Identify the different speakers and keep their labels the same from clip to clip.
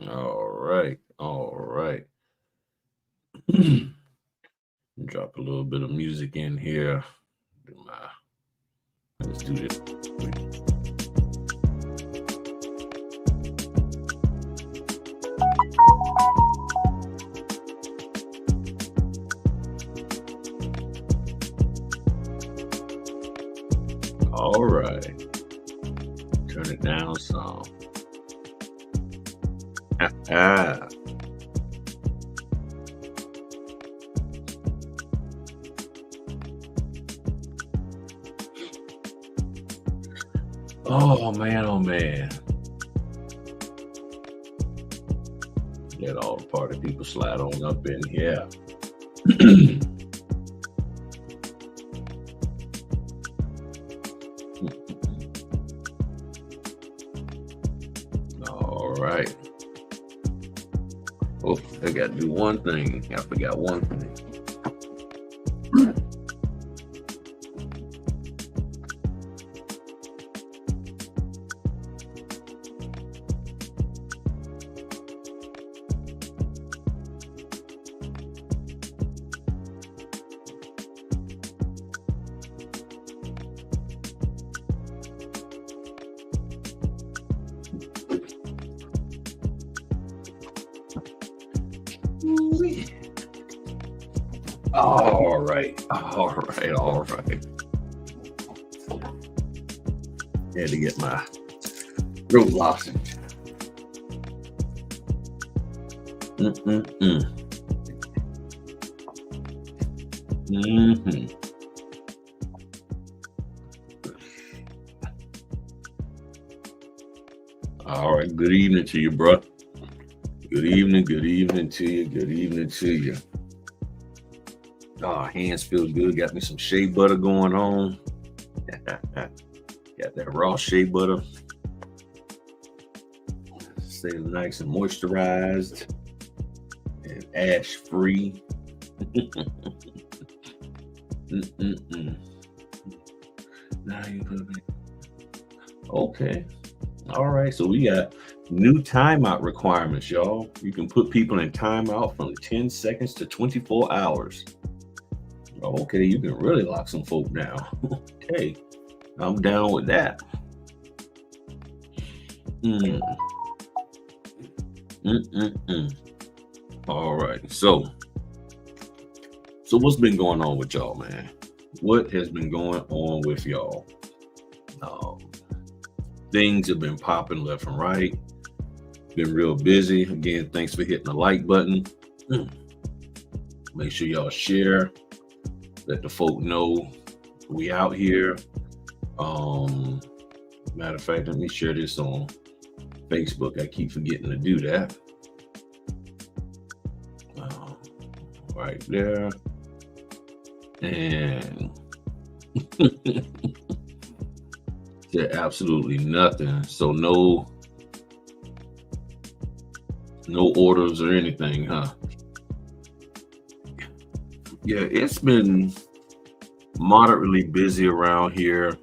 Speaker 1: All right. All right. Drop a little bit of music in here. Let's do this. All right. Turn it down some. Ah. Oh man, oh man. Let all the party people slide on up in here. All right. Oh, I got to do one thing. I forgot one thing. All right. All right. All right. Had to get my throat lozenge. Mm-hmm. All right. Good evening to you, bro. Good evening. Good evening to you. Good evening to you. Oh, hands feel good. Got me some shea butter going on. Got that raw shea butter. Stay nice and moisturized and ash free. Now you put me. Okay. All right. So we got new timeout requirements, y'all. You can put people in timeout from 10 seconds to 24 hours. Okay, you can really lock some folk down. Okay, I'm down with that. All right, so what's been going on with y'all, man? What has been going on with y'all? Things have been popping left and right. Been real busy. Again, thanks for hitting the like button. Make sure y'all share. Let the folk know we out here. Matter of fact, let me share this on Facebook. I keep forgetting to do that. Right there. And said absolutely nothing. So no orders or anything, huh? Yeah, it's been moderately busy around here.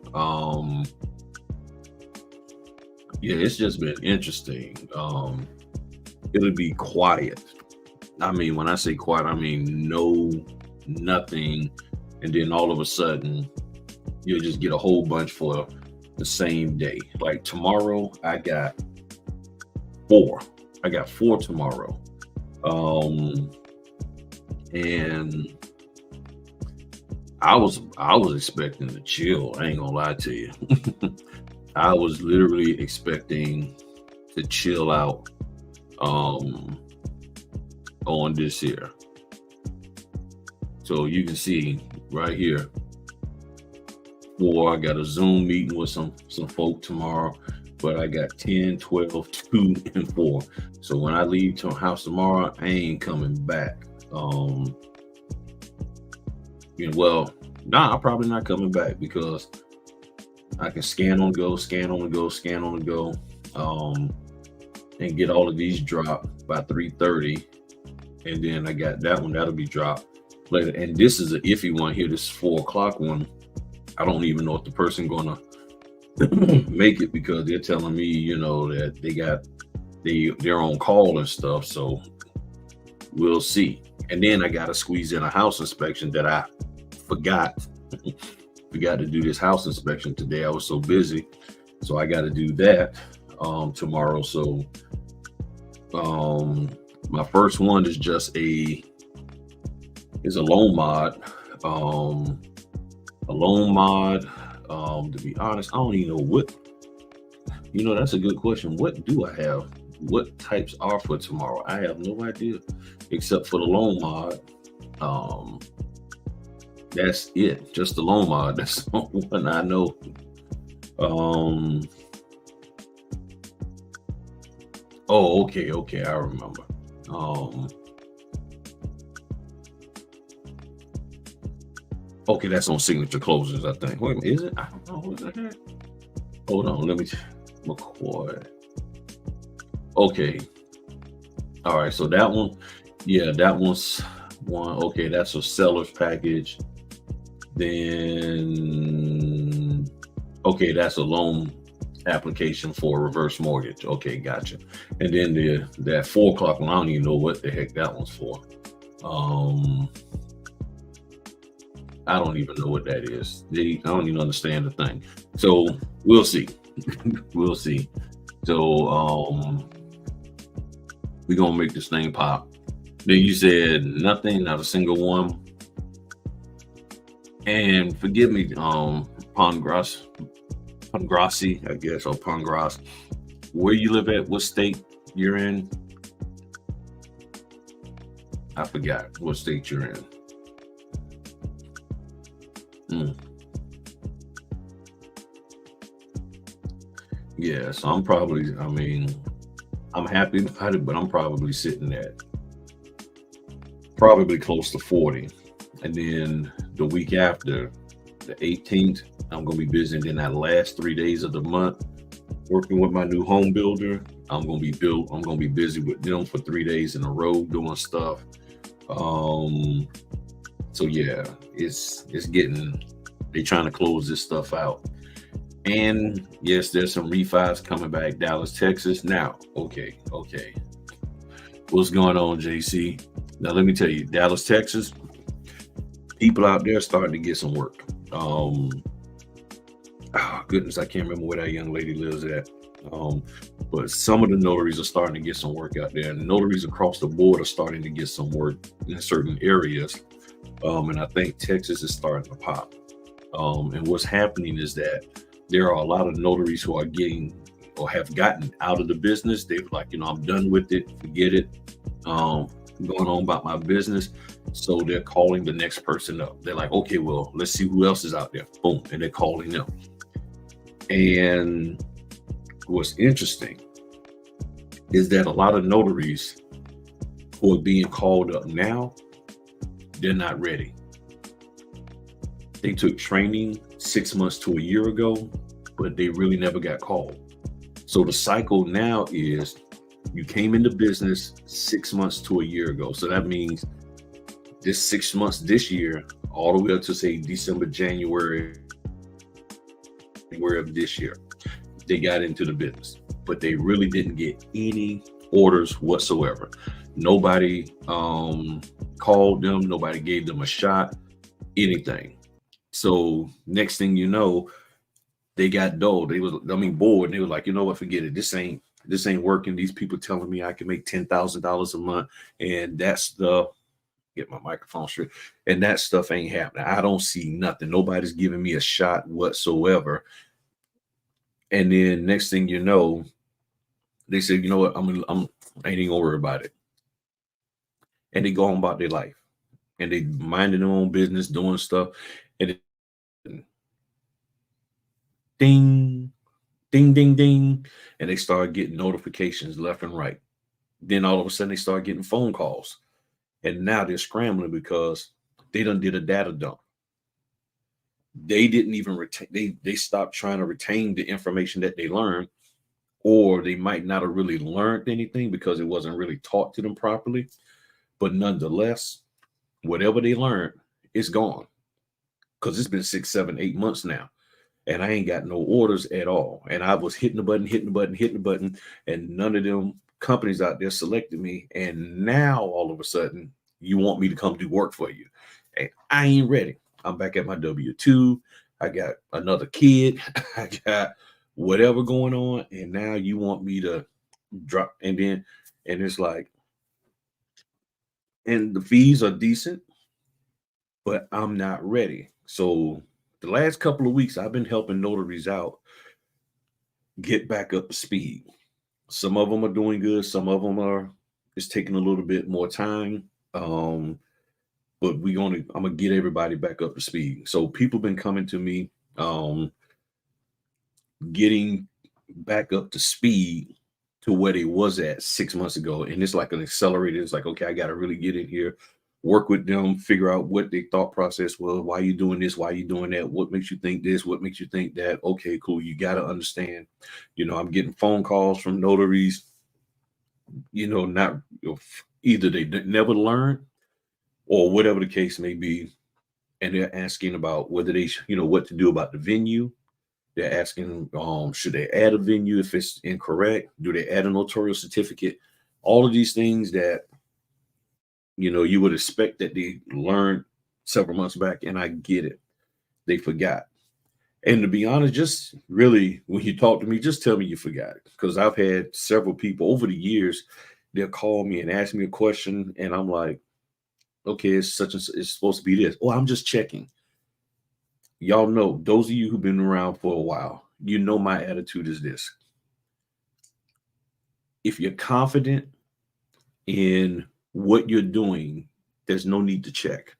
Speaker 1: Yeah, it's just been interesting. It'll be quiet. I mean, when I say quiet, I mean nothing, and then all of a sudden, you'll just get a whole bunch for the same day. Like tomorrow, I got 4. I got 4 tomorrow. And I was expecting to chill. I ain't gonna lie to you. I was literally expecting to chill out on this here. So you can see right here. 4, I got a Zoom meeting with some folk tomorrow, but I got 10, 12, 2, and 4. So when I leave to a house tomorrow, I ain't coming back. I'm probably not coming back because I can scan on the go, and get all of these dropped by 3:30, and then I got that one that'll be dropped later. And this is an iffy one here. This 4 o'clock one. I don't even know if the person gonna make it because they're telling me, you know, that they're on call and stuff. So we'll see. And then I got to squeeze in a house inspection that I forgot. Forgot to do this house inspection today. I was so busy. So I got to do that tomorrow. So my first one is just a loan mod. A loan mod. To be honest, I don't even know what. You know, that's a good question. What do I have? What types are for tomorrow? I have no idea, except for the loan mod. That's it. Just the loan mod. That's the only one I know. Oh, okay. I remember. Okay, that's on signature closers, I think. Wait a minute, is it? I don't know. What the heck? Hold on, let me. McCoy. Okay. All right, so that one, yeah, that one's one. Okay, that's a seller's package. Then, okay, that's a loan application for a reverse mortgage. Okay, gotcha. And then that 4 o'clock one, I don't even know what the heck that one's for. I don't even know what that is. I don't even understand the thing. So we'll see. We'll see. So we're gonna make this thing pop. Then you said nothing, not a single one. And forgive me, Pongrassi, I guess, or Pongras. Where you live at? What state you're in? I forgot what state you're in. Yeah, so I'm probably, I mean, I'm happy about it, but I'm probably sitting at probably close to 40. And then the week after, the 18th, I'm going to be busy. And then that last 3 days of the month, working with my new home builder, I'm going to be busy with them for 3 days in a row doing stuff. So yeah, it's getting, they're trying to close this stuff out. And yes, there's some refis coming back, Dallas, Texas. Now, okay. What's going on, JC? Now, let me tell you, Dallas, Texas, people out there starting to get some work. Oh, goodness, I can't remember where that young lady lives at. But some of the notaries are starting to get some work out there. And notaries across the board are starting to get some work in certain areas. And I think Texas is starting to pop. And what's happening is that there are a lot of notaries who are getting or have gotten out of the business. They're like, I'm done with it, forget it, going on about my business. So they're calling the next person up. They're like, okay, well, let's see who else is out there. Boom. And they're calling them. And what's interesting is that a lot of notaries who are being called up now, they're not ready. They took training 6 months to a year ago, but they really never got called. So the cycle now is you came into business 6 months to a year ago. So that means this 6 months this year, all the way up to say December, January of this year, they got into the business, but they really didn't get any orders whatsoever. Nobody called them. Nobody gave them a shot, anything. So next thing you know, they got dull. They was, bored. And they were like, you know what, forget it. This ain't working. These people telling me I can make $10,000 a month. And that stuff, get my microphone straight. And that stuff ain't happening. I don't see nothing. Nobody's giving me a shot whatsoever. And then next thing you know, they said, you know what, I ain't even gonna worry about it. And they go on about their life. And they minding their own business, doing stuff. And ding, ding, ding, ding. And they start getting notifications left and right. Then all of a sudden they start getting phone calls. And now they're scrambling because they done did a data dump. They didn't even retain, they stopped trying to retain the information that they learned, or they might not have really learned anything because it wasn't really taught to them properly. But nonetheless, whatever they learned, it's gone. Because it's been 6, 7, 8 months now. and I ain't got no orders at all. And I was hitting the button, hitting the button, hitting the button, and none of them companies out there selected me. And now all of a sudden, you want me to come do work for you. And I ain't ready. I'm back at my W-2. I got another kid. I got whatever going on. And now you want me to drop, and it's like, and the fees are decent, but I'm not ready. So the last couple of weeks, I've been helping notaries out get back up to speed. Some of them are doing good. Some of them are, it's taking a little bit more time. But I'm gonna get everybody back up to speed. So people been coming to me, getting back up to speed to where they was at 6 months ago. And it's like an accelerator. It's like, okay, I got to really get in here, work with them, figure out what their thought process was. Why you doing this? Why you doing that? What makes you think this? What makes you think that? Okay, cool. You got to understand, I'm getting phone calls from notaries, not either they never learn or whatever the case may be. And they're asking about whether they, what to do about the venue. They're asking, should they add a venue if it's incorrect? Do they add a notarial certificate? All of these things that, you would expect that they learned several months back, and I get it. They forgot. And to be honest, just really, when you talk to me, just tell me you forgot. Because I've had several people over the years, they'll call me and ask me a question, and I'm like, okay, it's supposed to be this. Oh, I'm just checking. Y'all know, those of you who've been around for a while, my attitude is this. If you're confident in what you're doing, there's no need to check.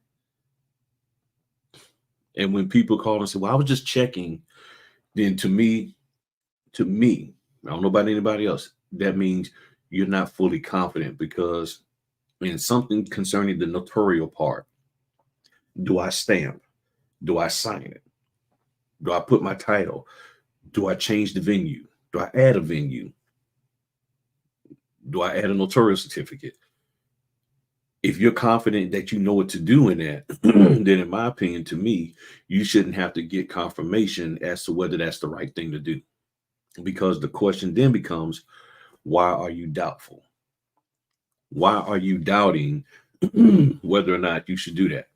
Speaker 1: And when people call and say, well, I was just checking, then to me, I don't know about anybody else, that means you're not fully confident, because in something concerning the notarial part, do I stamp? Do I sign it? Do I put my title? Do I change the venue? Do I add a venue? Do I add a notarial certificate? If you're confident that you know what to do in that, then in my opinion, to me, you shouldn't have to get confirmation as to whether that's the right thing to do. Because the question then becomes, why are you doubtful? Why are you doubting whether or not you should do that?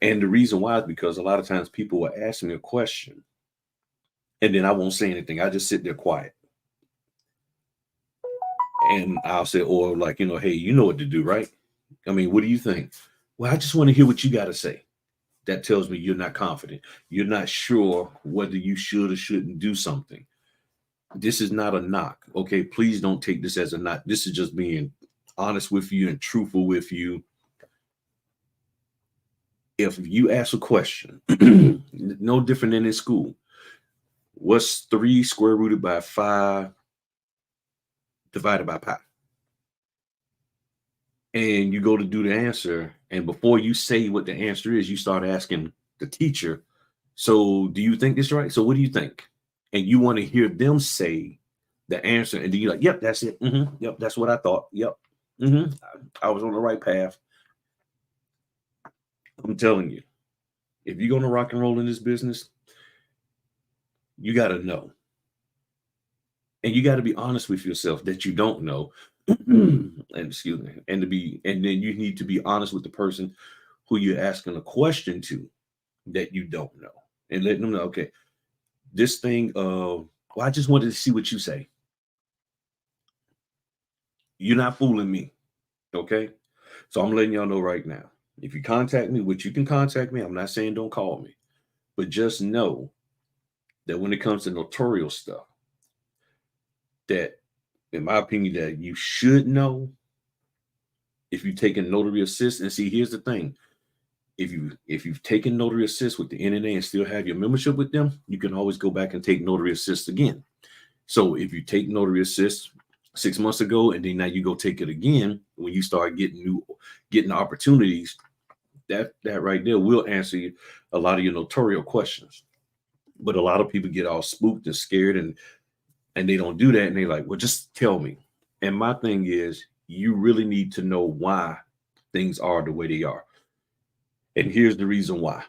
Speaker 1: And the reason why is because a lot of times people will ask me a question and then I won't say anything. I just sit there quiet. And I'll say, or like, hey, you know what to do, right? I mean, what do you think? Well, I just want to hear what you got to say. That tells me you're not confident. You're not sure whether you should or shouldn't do something. This is not a knock. Okay, please don't take this as a knock. This is just being honest with you and truthful with you. If you ask a question, no different than in school. What's 3 square rooted by 5 divided by pi? And you go to do the answer, and before you say what the answer is, you start asking the teacher, so do you think this is right? So what do you think? And you want to hear them say the answer, and then you're like, yep, that's it. Yep, that's what I thought. Yep. I was on the right path. I'm telling you, if you're going to rock and roll in this business, you got to know. And you got to be honest with yourself that you don't know. And excuse me. And then you need to be honest with the person who you're asking a question to that you don't know. And letting them know, okay, this thing well, I just wanted to see what you say. You're not fooling me. Okay. So I'm letting y'all know right now. If you contact me, which you can contact me, I'm not saying don't call me, but just know that when it comes to notarial stuff, that in my opinion, that you should know if you've taken Notary Assist. And see, here's the thing. If you've taken Notary Assist with the NNA and still have your membership with them, you can always go back and take Notary Assist again. So if you take Notary Assist 6 months ago, and then now you go take it again, when you start getting opportunities, that right there will answer you a lot of your notarial questions. But a lot of people get all spooked and scared, and they don't do that. And they're like, well, just tell me. And my thing is, you really need to know why things are the way they are. And here's the reason why.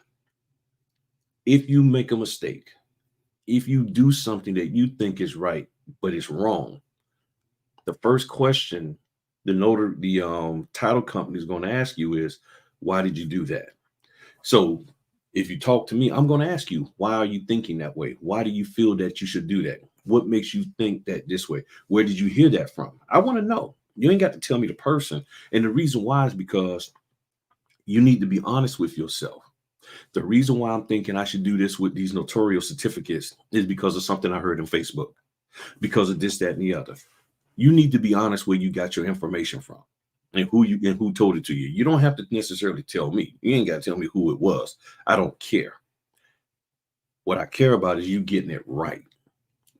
Speaker 1: If you make a mistake, if you do something that you think is right, but it's wrong, the first question the title company is going to ask you is, why did you do that? So if you talk to me, I'm going to ask you, why are you thinking that way? Why do you feel that you should do that? What makes you think that this way? Where did you hear that from? I want to know. You ain't got to tell me the person. And the reason why is because you need to be honest with yourself. The reason why I'm thinking I should do this with these notarial certificates is because of something I heard on Facebook, because of this, that, and the other. You need to be honest where you got your information from and who told it to you. You don't have to necessarily tell me. You ain't got to tell me who it was. I don't care. What I care about is you getting it right.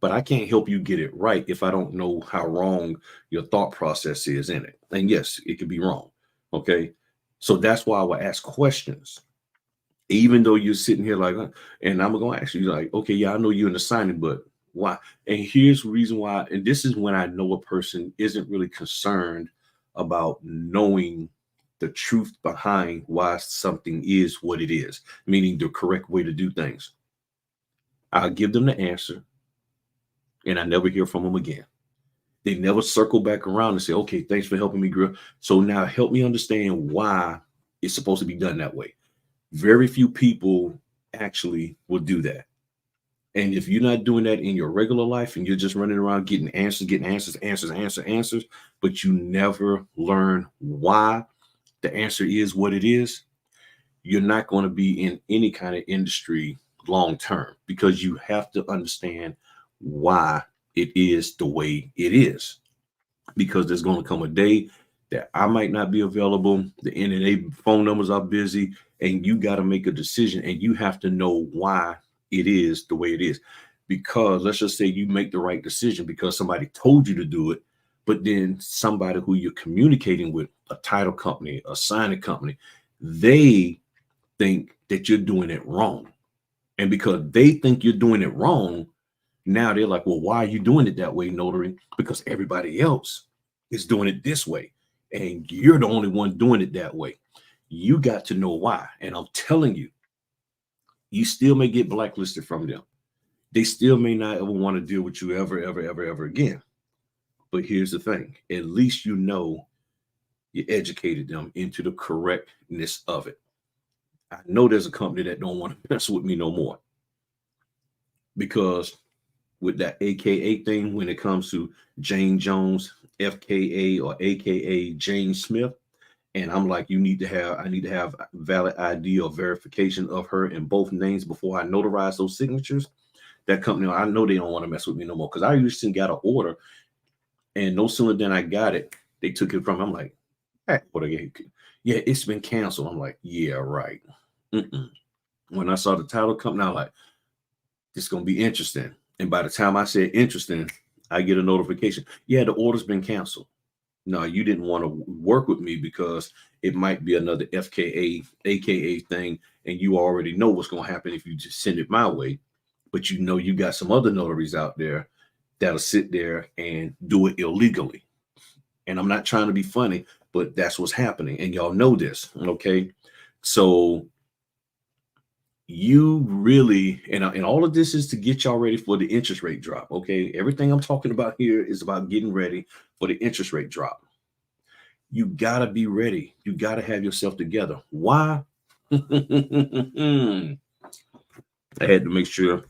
Speaker 1: But I can't help you get it right if I don't know how wrong your thought process is in it. And yes, it could be wrong. Okay. So that's why I will ask questions. Even though you're sitting here like, and I'm going to ask you like, okay, yeah, I know you're in the signing, but why? And here's the reason why. And this is when I know a person isn't really concerned about knowing the truth behind why something is what it is, meaning the correct way to do things. I'll give them the answer and I never hear from them again. They never circle back around and say, okay, thanks for helping me, girl. So now help me understand why it's supposed to be done that way. Very few people actually will do that. And if you're not doing that in your regular life and you're just running around getting answers, but you never learn why the answer is what it is, you're not going to be in any kind of industry long term, because you have to understand why it is the way it is. Because there's going to come a day that I might not be available, the NNA phone numbers are busy, and you got to make a decision and you have to know why it is the way it is. Because let's just say you make the right decision because somebody told you to do it, but then somebody who you're communicating with, a title company, a signing company, they think that you're doing it wrong. And because they think you're doing it wrong, now they're like, well, why are you doing it that way, notary? Because everybody else is doing it this way. And you're the only one doing it that way. You got to know why. And I'm telling you, you still may get blacklisted from them. They still may not ever want to deal with you ever again. But here's the thing. At least you know you educated them into the correctness of it. I know there's a company that don't want to mess with me no more, because with that AKA thing, when it comes to Jane Jones, FKA or AKA Jane Smith, and I'm like, I need to have valid ID or verification of her in both names before I notarize those signatures. That company, I know they don't want to mess with me no more, because I usually got an order, and no sooner than I got it, they took it from me. I'm like, hey, yeah, it's been canceled. I'm like, yeah, right. Mm-mm. When I saw the title company, I'm like, this is gonna be interesting. And by the time I said interesting, I get a notification. Yeah, the order's been canceled. No, you didn't want to work with me because it might be another FKA, AKA thing, and you already know what's going to happen if you just send it my way. But you know, you got some other notaries out there that'll sit there and do it illegally. And I'm not trying to be funny, but that's what's happening. And y'all know this. Okay. So you really, and all of this is to get y'all ready for the interest rate drop. Okay. Everything I'm talking about here is about getting ready for the interest rate drop. You got to be ready. You got to have yourself together. Why? I had to make sure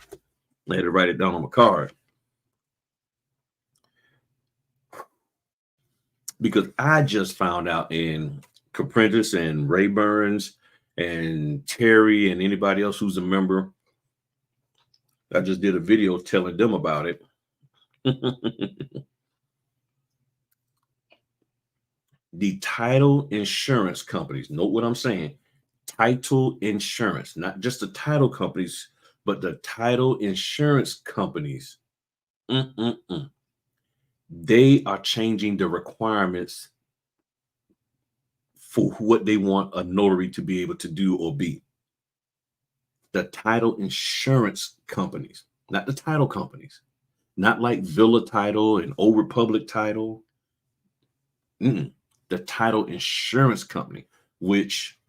Speaker 1: I had to write it down on my card, because I just found out in Caprentice and Ray Burns and Terry and anybody else who's a member. I just did a video telling them about it. The title insurance companies, note what I'm saying, title insurance, not just the title companies, but the title insurance companies. They are changing the requirements for what they want a notary to be able to do or be. The title insurance companies, not the title companies, not like Villa Title and Old Republic Title. The title insurance company, which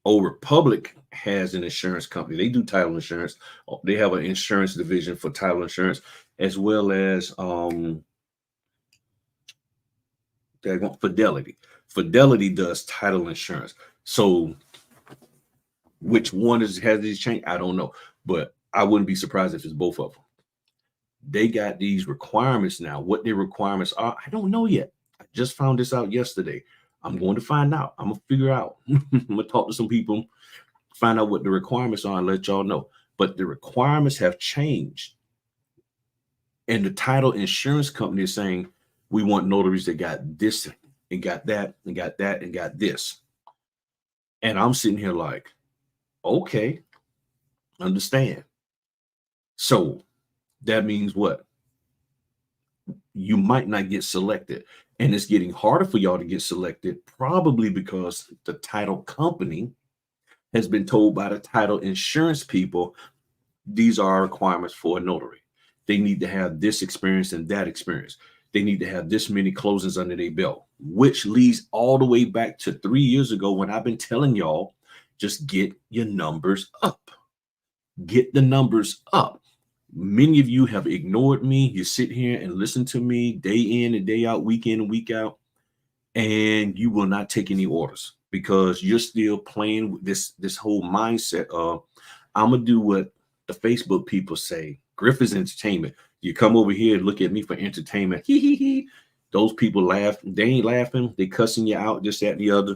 Speaker 1: Old Republic has an insurance company. They do title insurance. They have an insurance division for title insurance, as well as they want Fidelity. Fidelity does title insurance. So which one has these changed? I don't know, but I wouldn't be surprised if it's both of them. They got these requirements now. What their requirements are, I don't know yet. I just found this out yesterday. I'm going to find out. I'm gonna figure out. I'm gonna talk to some people, find out what the requirements are, and let y'all know. But the requirements have changed, and the title insurance company is saying we want notaries that got this and got that and got that and got this. And I'm sitting here like, okay, understand. So that means what? You might not get selected. And it's getting harder for y'all to get selected, probably because the title company has been told by the title insurance people, these are our requirements for a notary. They need to have this experience and that experience. They need to have this many closings under their belt, which leads all the way back to 3 years ago when I've been telling y'all, just get your numbers up. Get the numbers up. Many of you have ignored me. You sit here and listen to me day in and day out, week in and week out, and you will not take any orders because you're still playing with this whole mindset of I'm gonna do what the Facebook people say. Griffith's entertainment. You come over here and look at me for entertainment. Hee hee hee. Those people laugh. They ain't laughing. They cussing you out, this, that, and the other.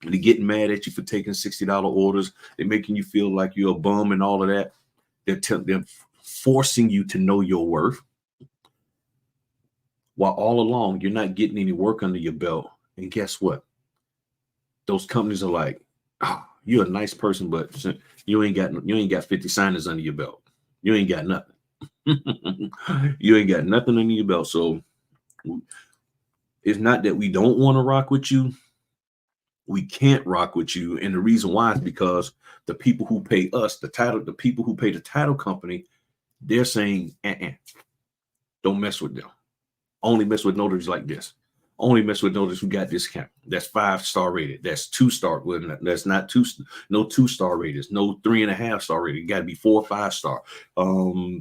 Speaker 1: And they're getting mad at you for taking $60 orders. They're making you feel like you're a bum and all of that. They're forcing you to know your worth. While all along, you're not getting any work under your belt. And guess what? Those companies are like, oh, you're a nice person, but you ain't got 50 signers under your belt. You ain't got nothing. You ain't got nothing under your belt. So it's not that we don't want to rock with you. We can't rock with you. And the reason why is because the people who pay us, the people who pay the title company, they're saying, don't mess with them. Only mess with notaries like this. Only mess with notaries who got discount. That's 5-star rated. That's 2-star. Well, that's not no 2-star rated. No 3.5-star rated. You got to be 4 or 5-star.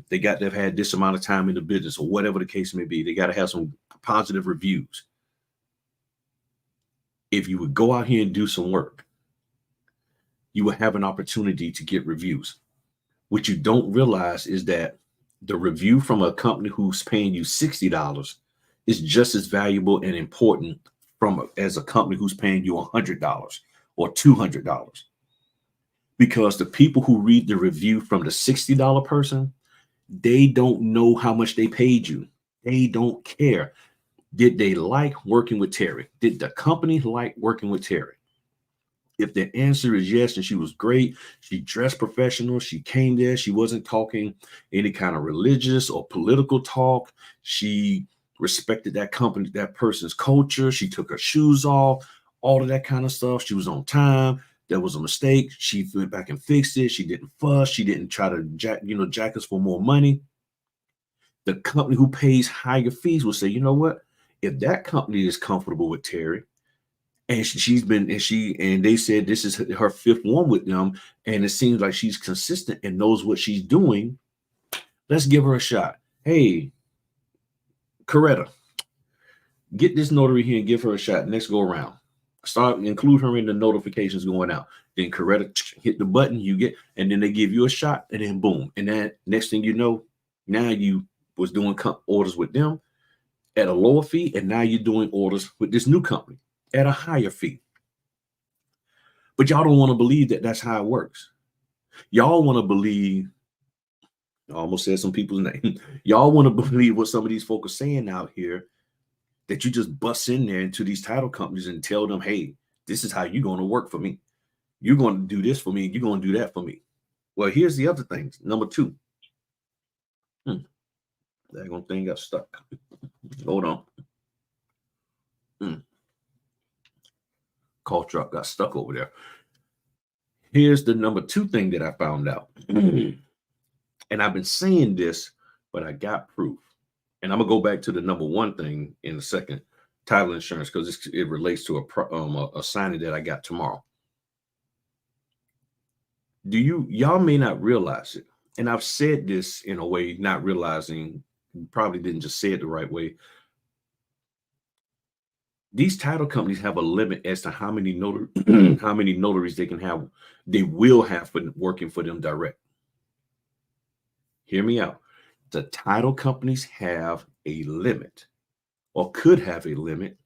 Speaker 1: They got to have had this amount of time in the business or whatever the case may be. They got to have some positive reviews. If you would go out here and do some work, you will have an opportunity to get reviews. What you don't realize is that the review from a company who's paying you $60 is just as valuable and important as a company who's paying you $100 or $200. Because the people who read the review from the $60 person, they don't know how much they paid you. They don't care. Did they like working with Terry? Did the company like working with Terry? If the answer is yes, and she was great, she dressed professional, she came there, she wasn't talking any kind of religious or political talk, she respected that company, that person's culture, she took her shoes off, all of that kind of stuff, she was on time, there was a mistake, she went back and fixed it, she didn't fuss, she didn't try to jack us for more money. The company who pays higher fees will say, you know what? If that company is comfortable with Terry, and they said this is her 5th one with them, and it seems like she's consistent and knows what she's doing, let's give her a shot. Hey, Coretta, get this notary here and give her a shot. Next go around. Include her in the notifications going out. Then Coretta hit the button, you get, and then they give you a shot, and then boom. And then next thing you know, now you was doing orders with them at a lower fee, and now you're doing orders with this new company at a higher fee. But y'all don't want to believe that that's how it works. Y'all want to believe, I almost said some people's name. Y'all want to believe what some of these folks are saying out here, that you just bust in there into these title companies and tell them, hey, this is how you're going to work for me. You're going to do this for me. You're going to do that for me. Well, here's the other thing. Number 2. That thing got stuck. Hold on. Cough drop got stuck over there. Here's the number 2 thing that I found out. And I've been saying this, but I got proof. And I'm going to go back to the number 1 thing in a second, title insurance, because it relates to a signing that I got tomorrow. Y'all may not realize it. And I've said this in a way, not realizing, probably didn't just say it the right way. These title companies have a limit as to how many how many notaries they will have for working for them direct. Hear me out. The title companies have a limit, or could have a limit,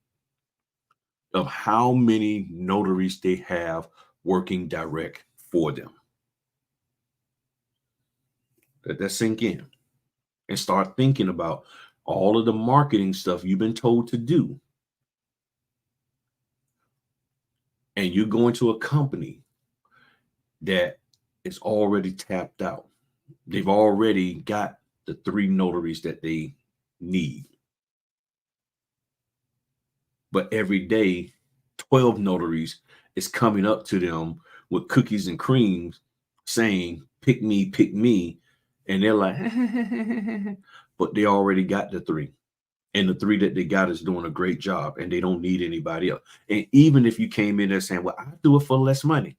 Speaker 1: of how many notaries they have working direct for them. Let that sink in and start thinking about all of the marketing stuff you've been told to do. And you go into a company that is already tapped out. They've already got the 3 notaries that they need. But every day, 12 notaries is coming up to them with cookies and creams saying, pick me, pick me. And they're like, but they already got the 3. And the 3 that they got is doing a great job and they don't need anybody else. And even if you came in there saying, well, I do it for less money,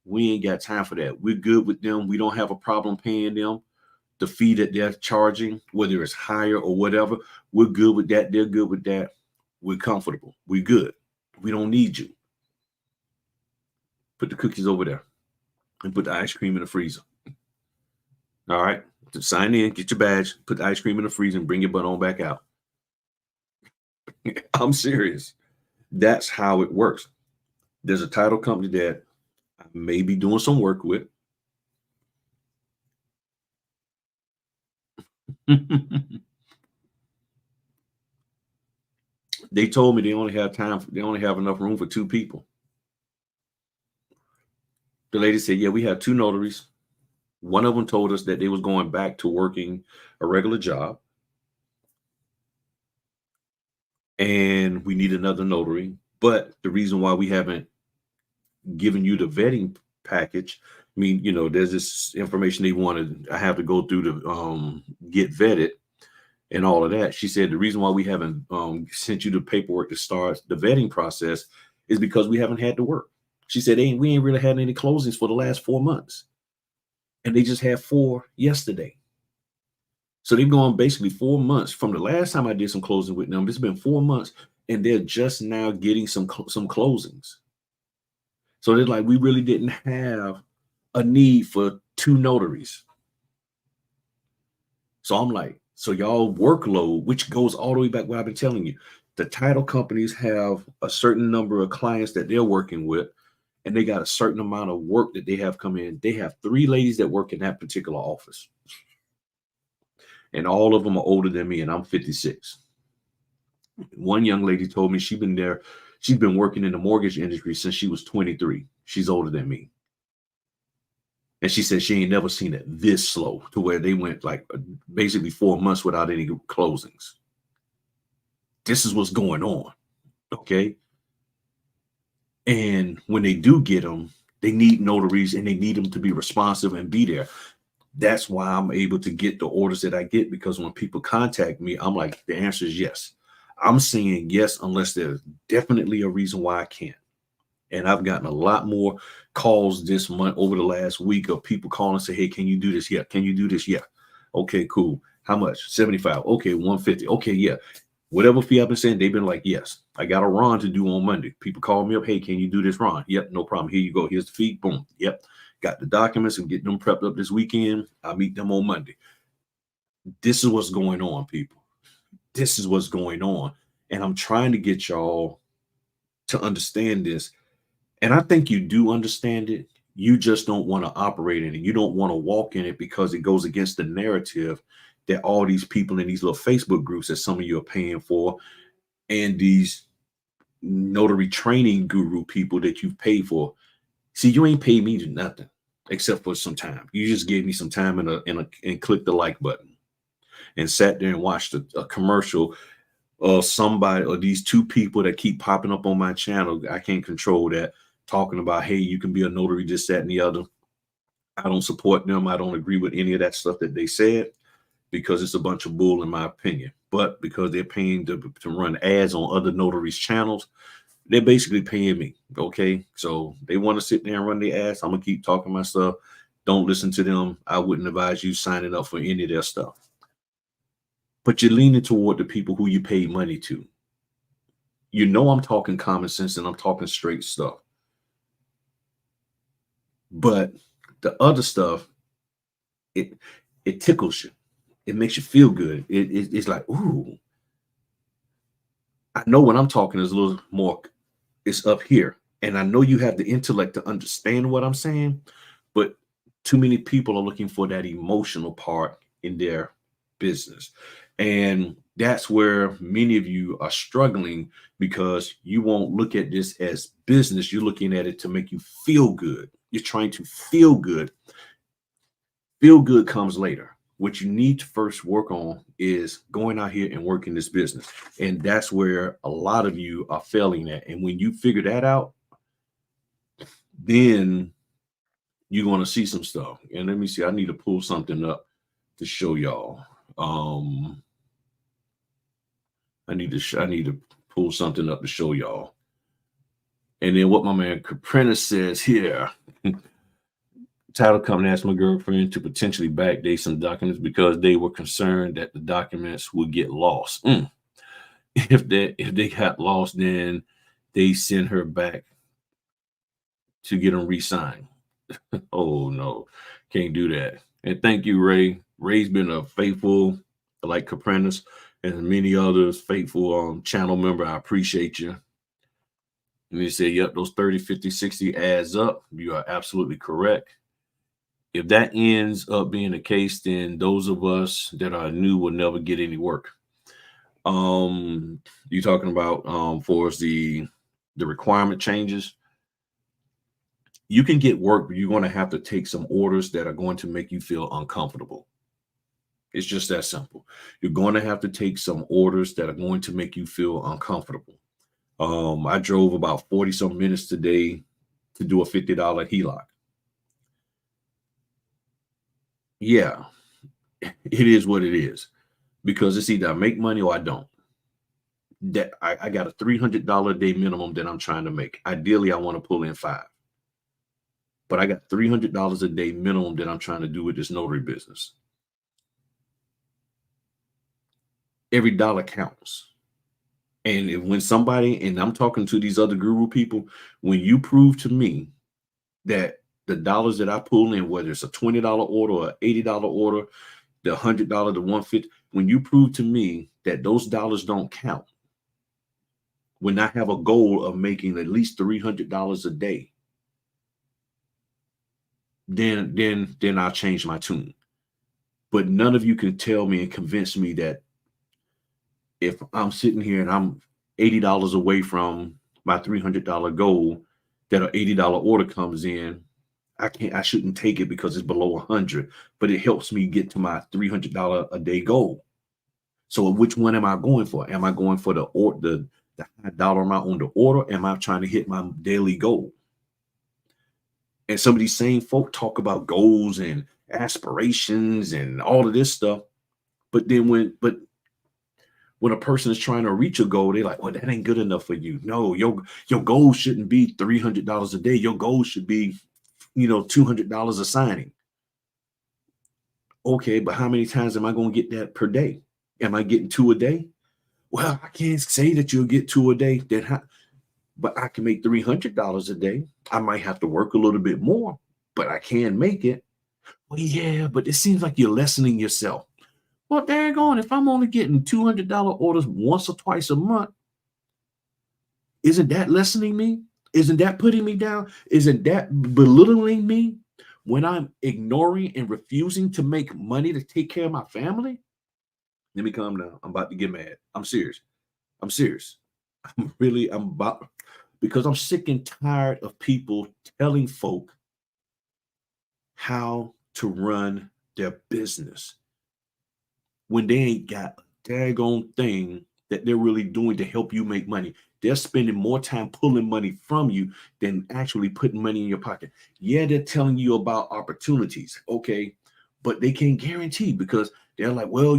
Speaker 1: we ain't got time for that. We're good with them. We don't have a problem paying them the fee that they're charging, whether it's higher or whatever. We're good with that. They're good with that. We're comfortable. We're good. We don't need you. Put the cookies over there and put the ice cream in the freezer. All right. To sign in, get your badge, put the ice cream in the freezer and bring your butt on back out. I'm serious. That's how it works. There's a title company that I may be doing some work with. They told me they only have enough room for 2 people. The lady said, yeah, we have 2 notaries. One of them told us that they was going back to working a regular job. And we need another notary. But the reason why we haven't given you the vetting package, I mean, there's this information they wanted. I have to go through to get vetted and all of that. She said the reason why we haven't sent you the paperwork to start the vetting process is because we haven't had to work. She said we ain't really had any closings for the last 4 months. And they just had 4 yesterday. So they've gone basically 4 months from the last time I did some closing with them. It's been 4 months and they're just now getting some closings. So they're like, we really didn't have a need for 2 notaries. So I'm like, so y'all workload, which goes all the way back what I've been telling you, the title companies have a certain number of clients that they're working with, and they got a certain amount of work that they have come in. They have 3 ladies that work in that particular office. And all of them are older than me, and I'm 56. One young lady told me she's been working in the mortgage industry since she was 23. She's older than me. And she said she ain't never seen it this slow, to where they went like basically 4 months without any closings. This is what's going on. Okay. And when they do get them, they need notaries and they need them to be responsive and be there. That's why I'm able to get the orders that I get, because when people contact me, I'm like, the answer is yes. I'm saying yes, unless there's definitely a reason why I can't. And I've gotten a lot more calls this month over the last week of people calling and say, hey, can you do this? Yeah. Can you do this? Yeah. Okay, cool. How much? 75. Okay, 150. Okay, yeah. Whatever fee I've been saying, they've been like, yes. I got a Ron to do on Monday. People call me up. Hey, can you do this, Ron? Yep, no problem. Here you go. Here's the fee. Boom. Yep. Got the documents and getting them prepped up this weekend. I'll meet them on Monday. This is what's going on, people. This is what's going on. And I'm trying to get y'all to understand this. And I think you do understand it. You just don't want to operate in it. You don't want to walk in it because it goes against the narrative that all these people in these little Facebook groups that some of you are paying for, and these notary training guru people that you've paid for. See, you ain't paid me to nothing except for some time. You just gave me some time and clicked the like button and sat there and watched a commercial of somebody, or these 2 people that keep popping up on my channel. I can't control that, talking about, hey, you can be a notary, this, that, and the other. I don't support them. I don't agree with any of that stuff that they said, because it's a bunch of bull in my opinion. But because they're paying to run ads on other notaries' channels, They're basically paying me. Okay. So they want to sit there and run their ass. I'm gonna keep talking my stuff. Don't listen to them. I wouldn't advise you signing up for any of their stuff. But you're leaning toward the people who you pay money to. You know I'm talking common sense and I'm talking straight stuff. But the other stuff, it it tickles you. It makes you feel good. It's like, ooh, I know when I'm talking is a little more, it's up here. And I know you have the intellect to understand what I'm saying, but too many people are looking for that emotional part in their business. And that's where many of you are struggling because you won't look at this as business. You're looking at it to make you feel good. You're trying to feel good. Feel good comes later. What you need to first work on is going out here and working this business. And that's where a lot of you are failing at. And when you figure that out, then you're going to see some stuff. And let me see, I need to pull something up to show y'all. I need to pull something up to show y'all. And then what my man Caprina says here. Title company asked my girlfriend to potentially backdate some documents because they were concerned that the documents would get lost. If they got lost, then they send her back to get them re-signed. Oh no, can't do that. And thank you, Ray. Ray's been a faithful, like Caprentice and many others, faithful channel member. I appreciate you. And they say, yep, those 30, 50, 60 adds up. You are absolutely correct. If that ends up being the case, then those of us that are new will never get any work. You're talking about for the requirement changes. You can get work, but you're going to have to take some orders that are going to make you feel uncomfortable. It's just that simple. You're going to have to take some orders that are going to make you feel uncomfortable. I drove about 40 some minutes today to do a $50 HELOC. Yeah, it is what it is because it's either I make money or I don't. That I got a $300 a day minimum that I'm trying to make. Ideally, I want to pull in 5. But I got $300 a day minimum that I'm trying to do with this notary business. Every dollar counts. And when somebody, and I'm talking to these other guru people, when you prove to me that the dollars that I pull in, whether it's a $20 order or an $80 order, the $100, the $150, when you prove to me that those dollars don't count, when I have a goal of making at least $300 a day, then I'll change my tune. But none of you can tell me and convince me that if I'm sitting here and I'm $80 away from my $300 goal, that an $80 order comes in, I shouldn't take it because it's below 100, but it helps me get to my $300 a day goal. So which one am I going for? Am I going for the high dollar amount on the order? Am I trying to hit my daily goal? And some of these same folk talk about goals and aspirations and all of this stuff. But then when a person is trying to reach a goal, they're like, well, that ain't good enough for you. No, your goal shouldn't be $300 a day. Your goal should be, $200 a signing. Okay, but how many times am I going to get that per day? Am I getting 2 a day? Well, I can't say that you'll get 2 a day. But I can make $300 a day. I might have to work a little bit more, but I can make it. Well, yeah, but it seems like you're lessening yourself. Well, daggone, if I'm only getting $200 orders once or twice a month, isn't that lessening me? Isn't that putting me down? Isn't that belittling me when I'm ignoring and refusing to make money to take care of my family? Let me calm down. I'm about to get mad. I'm serious. Because I'm sick and tired of people telling folk how to run their business when they ain't got a daggone thing that they're really doing to help you make money. They're spending more time pulling money from you than actually putting money in your pocket. Yeah, they're telling you about opportunities. Okay, but they can't guarantee because they're like, well,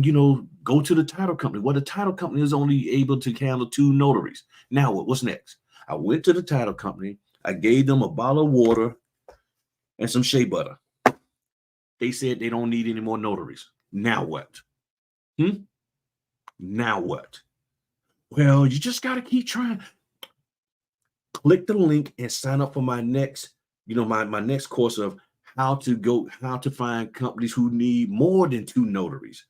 Speaker 1: go to the title company. Well, the title company is only able to handle 2 notaries. Now what's next? I went to the title company. I gave them a bottle of water and some shea butter. They said they don't need any more notaries. Now what? Now what? Well, you just got to keep trying. Click the link and sign up for my next, my next course of how to find companies who need more than 2 notaries.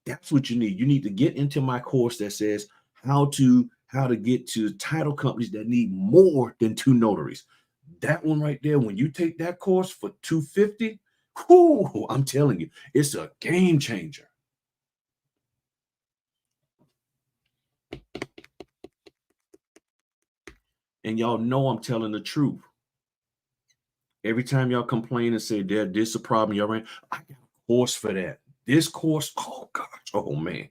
Speaker 1: That's what you need. You need to get into my course that says how to get to title companies that need more than 2 notaries. That one right there, when you take that course for $250, whoo, I'm telling you, it's a game changer. And y'all know I'm telling the truth. Every time y'all complain and say, Dad, this is a problem, y'all right, I got a course for that. This course, oh gosh, oh man.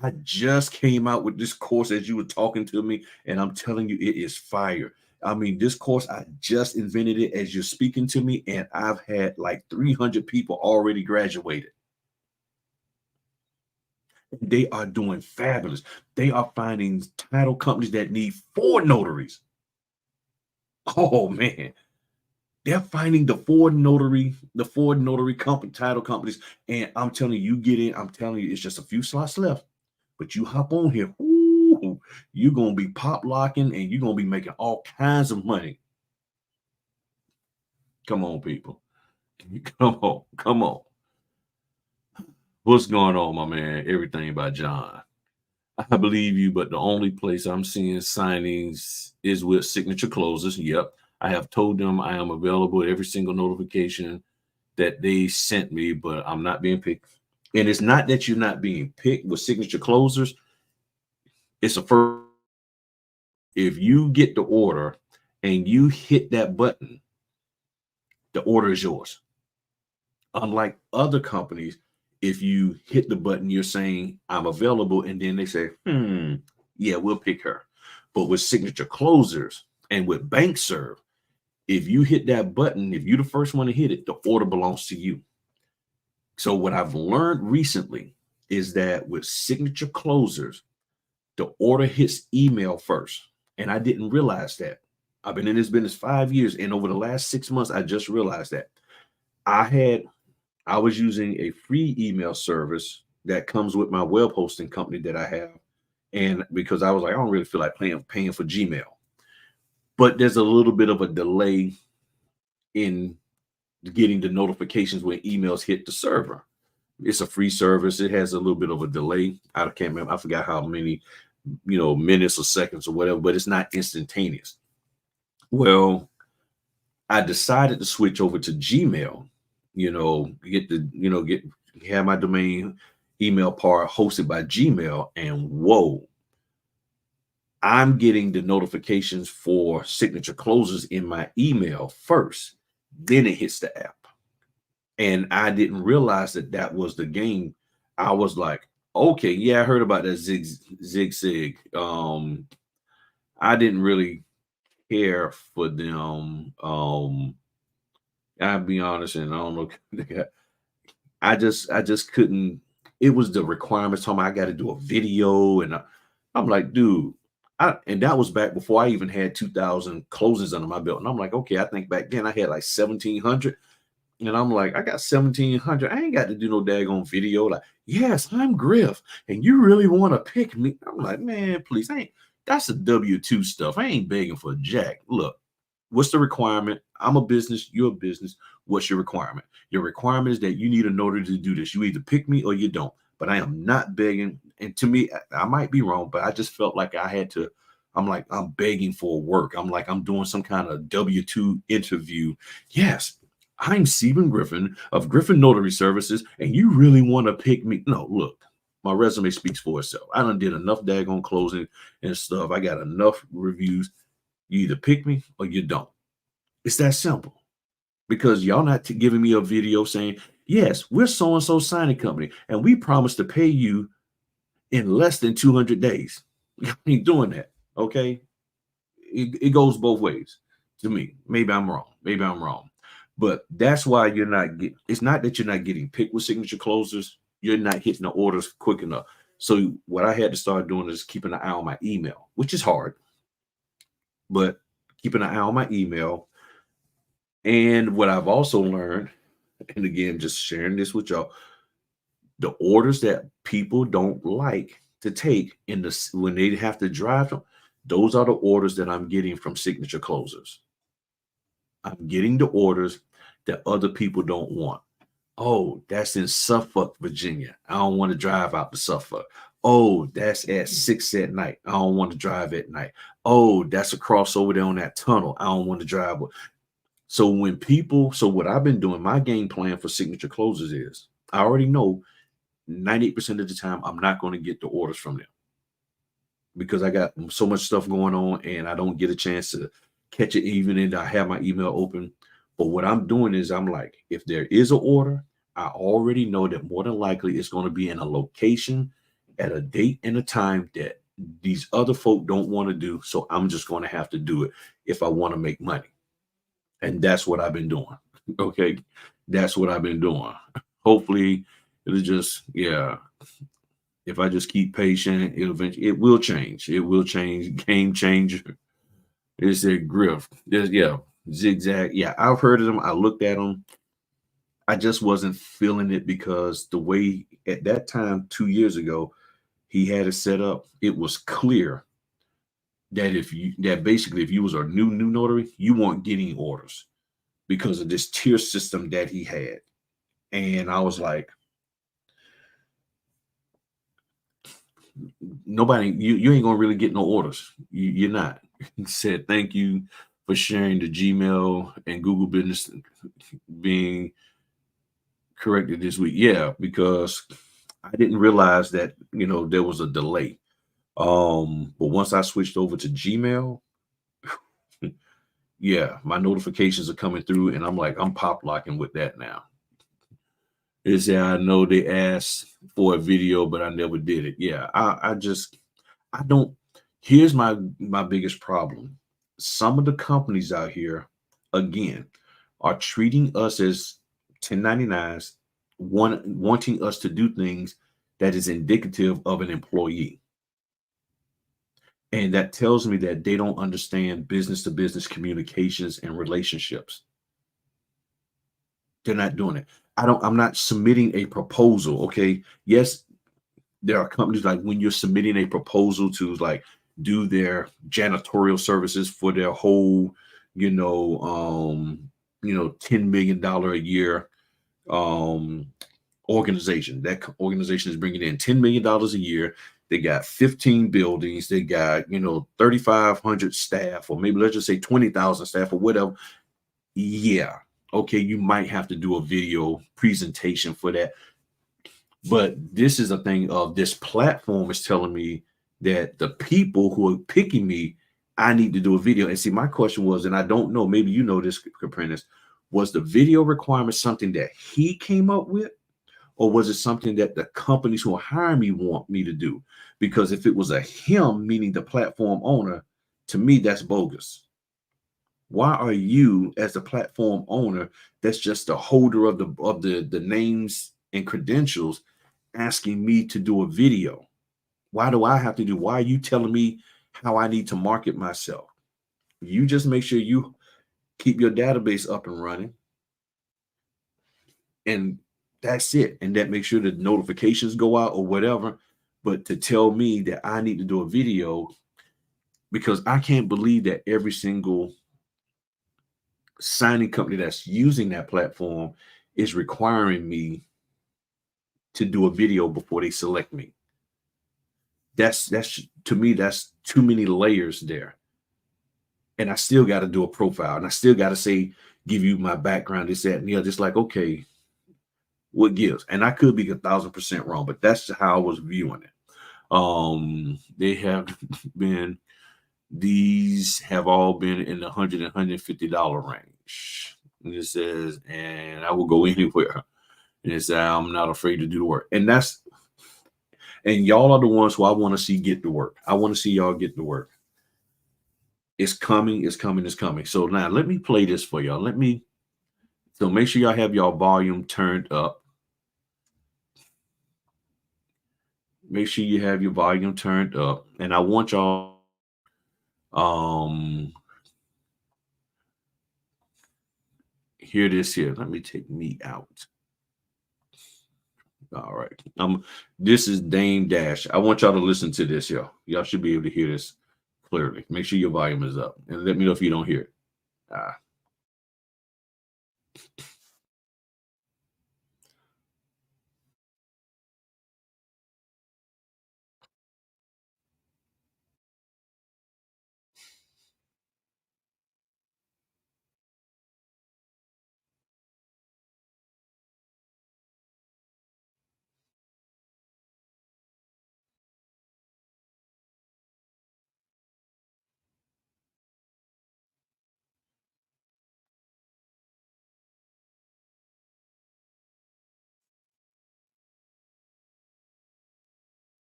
Speaker 1: I just came out with this course as you were talking to me, and I'm telling you, it is fire. I mean, this course, I just invented it as you're speaking to me, and I've had like 300 people already graduated. They are doing fabulous. They are finding title companies that need 4 notaries. Oh man. They're finding the Ford notary company, title companies. And I'm telling you, get in. I'm telling you, it's just a few slots left. But you hop on here. Ooh, you're going to be pop locking and you're going to be making all kinds of money. Come on, people. Come on. Come on. What's going on, my man? Everything by John. I believe you, but the only place I'm seeing signings is with signature closers. Yep. I have told them I am available every single notification that they sent me, but I'm not being picked. And it's not that you're not being picked with signature closers. It's a first. If you get the order and you hit that button, the order is yours. Unlike other companies, if you hit the button, you're saying I'm available, and then they say, yeah, we'll pick her. But with signature closers and with bank serve, if you hit that button, if you're the first one to hit it, the order belongs to you. So what I've learned recently is that with signature closers, the order hits email first. And I didn't realize that. I've been in this business 5 years, and over the last 6 months, I just realized that. I was using a free email service that comes with my web hosting company that I have. And because I was like, I don't really feel like paying for Gmail. But there's a little bit of a delay in getting the notifications when emails hit the server. It's a free service. It has a little bit of a delay. I can't remember. I forgot how many, minutes or seconds or whatever, but it's not instantaneous. Well, I decided to switch over to Gmail, have my domain email part hosted by Gmail, and whoa, I'm getting the notifications for signature closers in my email first, then it hits the app. And I didn't realize that was the game. I was like, okay, yeah, I heard about that zig. I didn't really care for them. I'll be honest, and I don't know. I just couldn't. It was the requirements. Talking about I got to do a video, and I'm like, dude. And that was back before I even had 2,000 closings under my belt. And I'm like, okay, I think back then I had like 1,700. And I'm like, I got 1,700. I ain't got to do no daggone video. Like, yes, I'm Griff. And you really want to pick me? I'm like, man, please. That's the W-2 stuff. I ain't begging for jack. Look, what's the requirement? I'm a business. You're a business. What's your requirement? Your requirement is that you need a notary to do this. You either pick me or you don't. But I am not begging. And to me, I might be wrong, but I just felt like I had to. I'm like, I'm begging for work. I'm like, I'm doing some kind of W-2 interview. Yes, I'm Stephen Griffin of Griffin Notary Services, and you really want to pick me? No, look, my resume speaks for itself. I done did enough daggone closing and stuff. I got enough reviews. You either pick me or you don't. It's that simple. Because y'all not giving me a video saying, yes, we're so-and-so signing company, and we promise to pay you in less than 200 days. I ain't doing that, okay? It goes both ways to me. Maybe I'm wrong. But that's why you're not getting, it's not that you're not getting picked with signature closers. You're not hitting the orders quick enough. So what I had to start doing is keeping an eye on my email, which is hard. but keeping an eye on my email. And what I've also learned, and again, just sharing this with y'all, the orders that people don't like to take when they have to drive them, those are the orders that I'm getting from signature closers. I'm getting the orders that other people don't want. Oh, that's in Suffolk, Virginia. I don't want to drive out to Suffolk. Oh, that's at 6 at night. I don't want to drive at night. Oh, that's a crossover there on that tunnel. I don't want to drive. So what I've been doing, my game plan for signature closers is I already know 98% of the time I'm not going to get the orders from them because I got so much stuff going on and I don't get a chance to catch it even and I have my email open. But what I'm doing is I'm like, if there is an order, I already know that more than likely it's going to be in a location at a date and a time that these other folk don't want to do. So I'm just going to have to do it if I want to make money. And that's what I've been doing. Okay. That's what I've been doing. Hopefully it'll just, yeah. If I just keep patient, it will change. It will change. Game changer. It's a griff. Yeah, zigzag. Yeah, I've heard of them. I looked at them. I just wasn't feeling it because the way at that time, 2 years ago, he had it set up, it was clear that basically if you was a new notary, you weren't getting orders because of this tier system that he had. And I was like, nobody, you ain't gonna really get no orders. You're not. He said, thank you for sharing the Gmail and Google Business being corrected this week. Yeah, because I didn't realize that, there was a delay. But once I switched over to Gmail, yeah, my notifications are coming through and I'm like, I'm pop locking with that now. Is that I know they asked for a video, but I never did it. Yeah, I don't. Here's my biggest problem. Some of the companies out here, again, are treating us as 1099s, wanting us to do things that is indicative of an employee. And that tells me that they don't understand business to business communications and relationships. They're not doing it. I'm not submitting a proposal. Okay. Yes, there are companies like when you're submitting a proposal to like do their janitorial services for their whole, $10 million a year organization. That organization is bringing in $10 million a year. They got 15 buildings. They got, 3,500 staff, or maybe let's just say 20,000 staff or whatever. Yeah. Okay. You might have to do a video presentation for that. But this is a thing of this platform is telling me that the people who are picking me, I need to do a video. And see, my question was, and I don't know, maybe you know this, Apprentice, was the video requirement something that he came up with? Or was it something that the companies who are hiring me want me to do? Because if it was a him, meaning the platform owner, to me, that's bogus. Why are you, as the platform owner, that's just the holder of the names and credentials, asking me to do a video? Why do I have to do? Why are you telling me how I need to market myself? You just make sure you keep your database up and running, and that's it. And that makes sure the notifications go out or whatever. But to tell me that I need to do a video, because I can't believe that every single signing company that's using that platform is requiring me to do a video before they select me. That's to me, that's too many layers there. And I still got to do a profile, and I still got to say, give you my background, this, that, and the other. Just like, okay, what gives? And I could be 1,000% wrong, but that's how I was viewing it. They have been, these have all been in the $100 and $150 range. And it says, and I will go anywhere. And it says, I'm not afraid to do the work. And y'all are the ones who I want to see get the work. I want to see y'all get the work. It's coming, it's coming, it's coming. So now let me play this for y'all. So make sure y'all have y'all volume turned up. Make sure you have your volume turned up. And I want y'all, hear this here. Let me take me out. All right. This is Dame Dash. I want y'all to listen to this, y'all. Y'all should be able to hear this clearly. Make sure your volume is up and let me know if you don't hear it.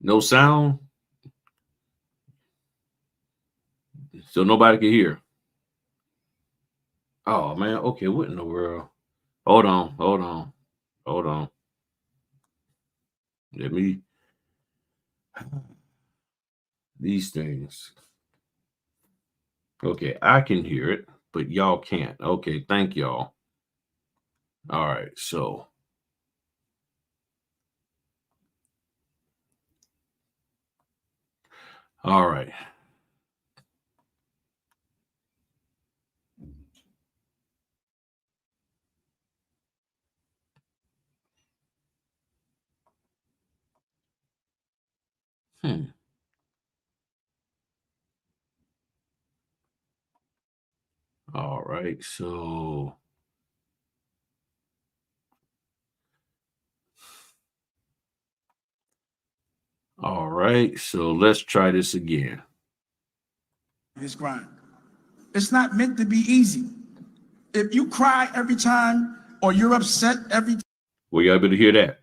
Speaker 1: No sound, so nobody can hear. Oh man, okay, what in the world? Hold on. Let me these things. Okay, I can hear it, but y'all can't. Okay, thank y'all. All right, so all right. All right, so let's try this again.
Speaker 2: This grind. It's not meant to be easy. If you cry every time or you're upset every
Speaker 1: Were you able to hear that?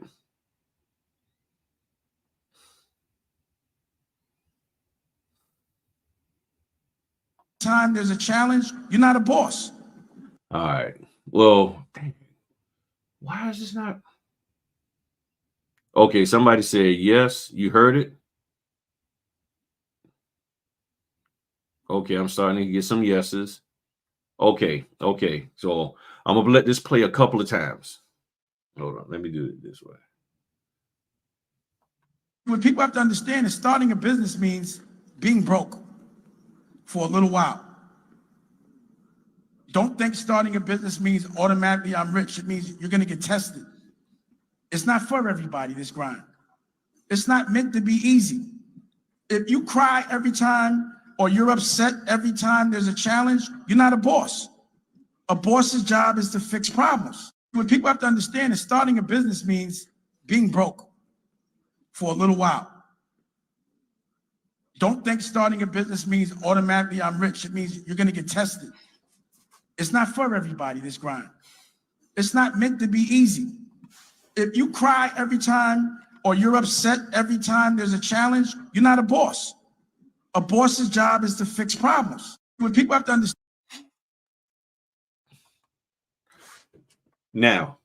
Speaker 2: time there's a challenge, you're not a boss.
Speaker 1: All right. Well, why is this not? Okay, somebody said yes, you heard it. Okay, I'm starting to get some yeses. Okay. So I'm gonna let this play a couple of times. Hold on, let me do it this way.
Speaker 2: What people have to understand is starting a business means being broke for a little while. Don't think starting a business means automatically I'm rich. It means you're going to get tested. It's not for everybody, this grind. It's not meant to be easy. If you cry every time or you're upset every time there's a challenge, you're not a boss. A boss's job is to fix problems. What people have to understand is starting a business means being broke for a little while. Don't think starting a business means automatically I'm rich. It means you're going to get tested. It's not for everybody, this grind. It's not meant to be easy. If you cry every time or you're upset every time there's a challenge, you're not a boss. A boss's job is to fix problems. What people have to understand.
Speaker 1: Now,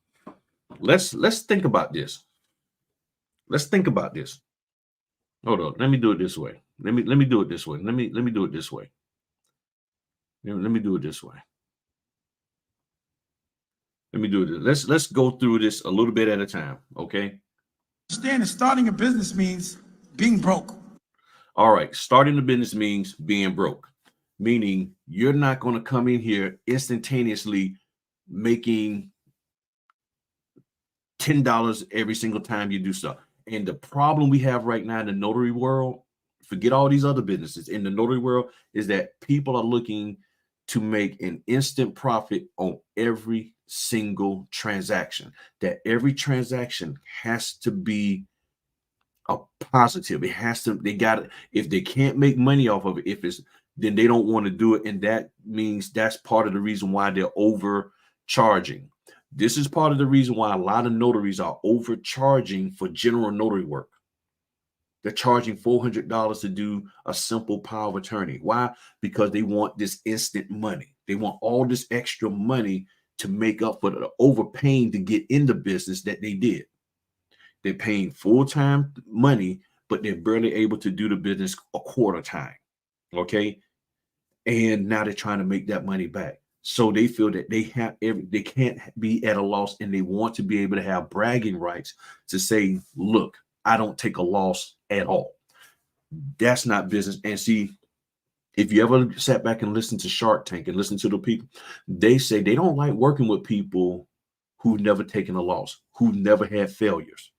Speaker 1: let's think about this. Let's think about this. Hold on. Let me do it this way. Let me do it this way. Let me do it this way. Let me do it this way. Let me do it. Let's go through this a little bit at a time. Okay.
Speaker 2: Understand that starting a business means being broke.
Speaker 1: All right. Starting a business means being broke, meaning you're not going to come in here instantaneously making $10 every single time you do stuff. And the problem we have right now in the notary world, forget all these other businesses in the notary world, is that people are looking to make an instant profit on every single transaction. That every transaction has to be a positive. It has to, they got it. If they can't make money off of it, then they don't want to do it. And that means that's part of the reason why they're overcharging. This is part of the reason why a lot of notaries are overcharging for general notary work. They're charging $400 to do a simple power of attorney. Why? Because they want this instant money. They want all this extra money to make up for the overpaying to get in the business that they did. They're paying full-time money, but they're barely able to do the business a quarter time. Okay. And now they're trying to make that money back. So they feel that they can't be at a loss, and they want to be able to have bragging rights to say, look, I don't take a loss at all. That's not business. And see, if you ever sat back and listened to Shark Tank and listen to the people, they say they don't like working with people who've never taken a loss, who never had failures,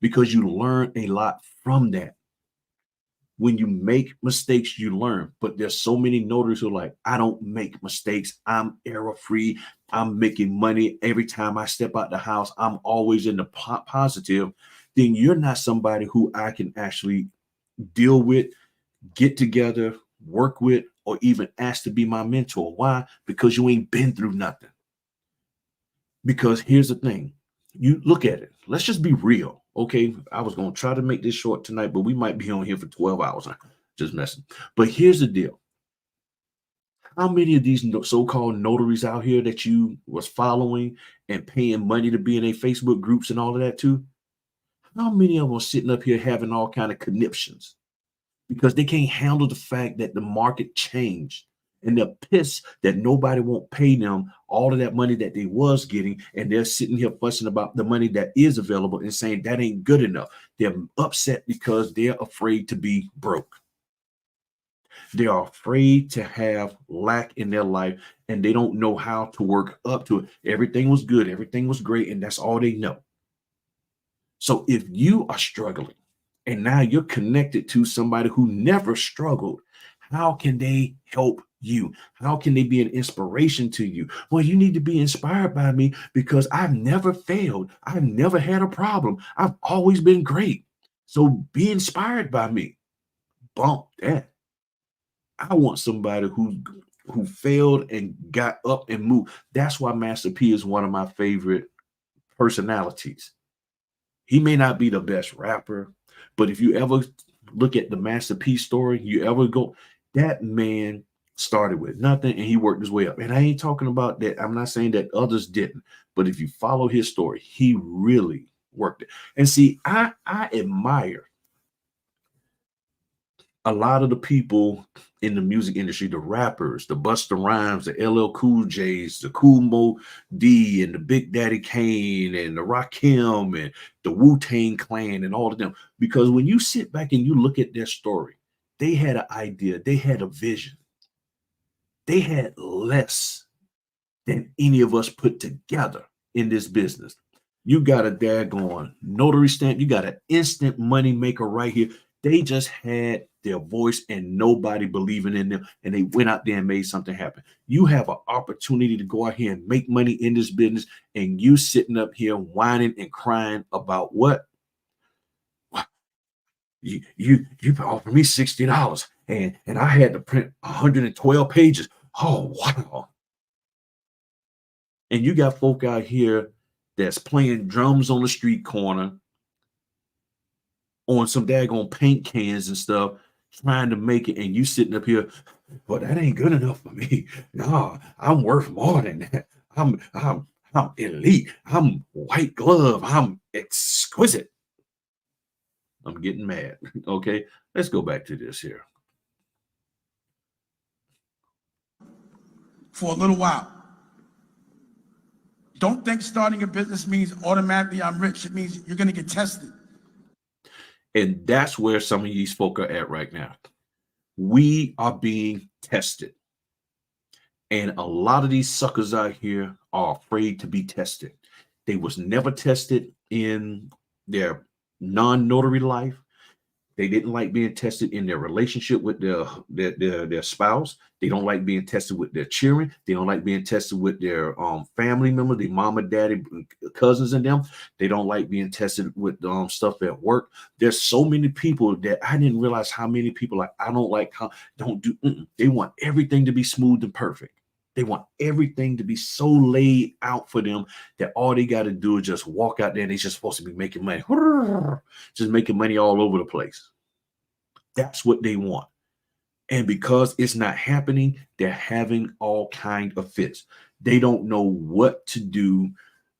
Speaker 1: because you learn a lot from that. When you make mistakes, you learn. But there's so many notaries who are like, I don't make mistakes. I'm error free. I'm making money every time I step out the house. I'm always in the positive. Then you're not somebody who I can actually deal with, get together, work with, or even ask to be my mentor. Why? Because you ain't been through nothing. Because here's the thing, you look at it. Let's just be real. Okay, I was going to try to make this short tonight, but we might be on here for 12 hours. Just messing. But here's the deal. How many of these so-called notaries out here that you was following and paying money to be in their Facebook groups and all of that too? How many of them are sitting up here having all kind of conniptions because they can't handle the fact that the market changed, and they're pissed that nobody won't pay them all of that money that they was getting, and they're sitting here fussing about the money that is available and saying that ain't good enough. They're upset because they're afraid to be broke. They are afraid to have lack in their life, and they don't know how to work up to it. Everything was good, everything was great, and that's all they know. So if you are struggling and now you're connected to somebody who never struggled, how can they help you? How can they be an inspiration to you? Well, you need to be inspired by me because I've never failed. I've never had a problem. I've always been great. So be inspired by me. Bump that. I want somebody who failed and got up and moved. That's why Master P is one of my favorite personalities. He may not be the best rapper, but if you ever look at the Master P story, you ever go, that man started with nothing and he worked his way up. And I ain't talking about that. I'm not saying that others didn't, but if you follow his story, he really worked it. And see, I admire a lot of the people in the music industry, the rappers, the Busta Rhymes, the LL Cool J's, the Kool Moe D, and the Big Daddy Kane, and the Rakim, and the Wu-Tang Clan, and all of them. Because when you sit back and you look at their story, they had an idea, they had a vision. They had less than any of us put together in this business. You got a daggone notary stamp, you got an instant money maker right here. They just had their voice and nobody believing in them, and they went out there and made something happen. You have an opportunity to go out here and make money in this business, and you sitting up here whining and crying about what? You offered me $60 and I had to print 112 pages. Oh wow. And you got folk out here that's playing drums on the street corner on some daggone paint cans and stuff, trying to make it, and you sitting up here, well, that ain't good enough for me. No, I'm worth more than that. I'm elite. I'm white glove. I'm exquisite. I'm getting mad. Okay, let's go back to this here.
Speaker 2: For a little while. Don't think starting a business means automatically I'm rich. It means you're going to get tested.
Speaker 1: And that's where some of these folk are at right now. We are being tested. And a lot of these suckers out here are afraid to be tested. They was never tested in their non-notary life. They didn't like being tested in their relationship with their spouse. They don't like being tested with their children. They don't like being tested with their family member, their mama, daddy, cousins, and them. They don't like being tested with stuff at work. There's so many people that I didn't realize how many people like I don't like how don't do. They want everything to be smooth and perfect. They want everything to be so laid out for them that all they got to do is just walk out there and they're just supposed to be making money. Just making money all over the place. That's what they want. And because it's not happening, they're having all kind of fits. They don't know what to do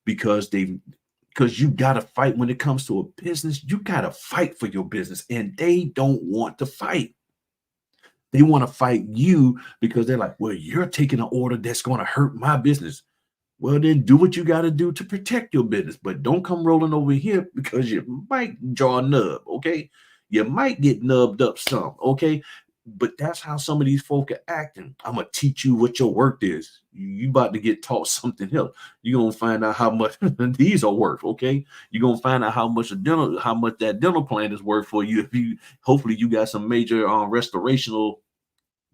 Speaker 1: because you got to fight when it comes to a business. You got to fight for your business, and they don't want to fight. They want to fight you because they're like, well, you're taking an order that's going to hurt my business. Well, then do what you got to do to protect your business, but don't come rolling over here because you might draw a nub, okay? You might get nubbed up some, okay? But that's how some of these folk are acting. I'm gonna teach you what your worth is. You about to get taught something else. You're gonna find out how much these are worth, okay? You're gonna find out how much that dental plan is worth for you if you hopefully you got some major restorational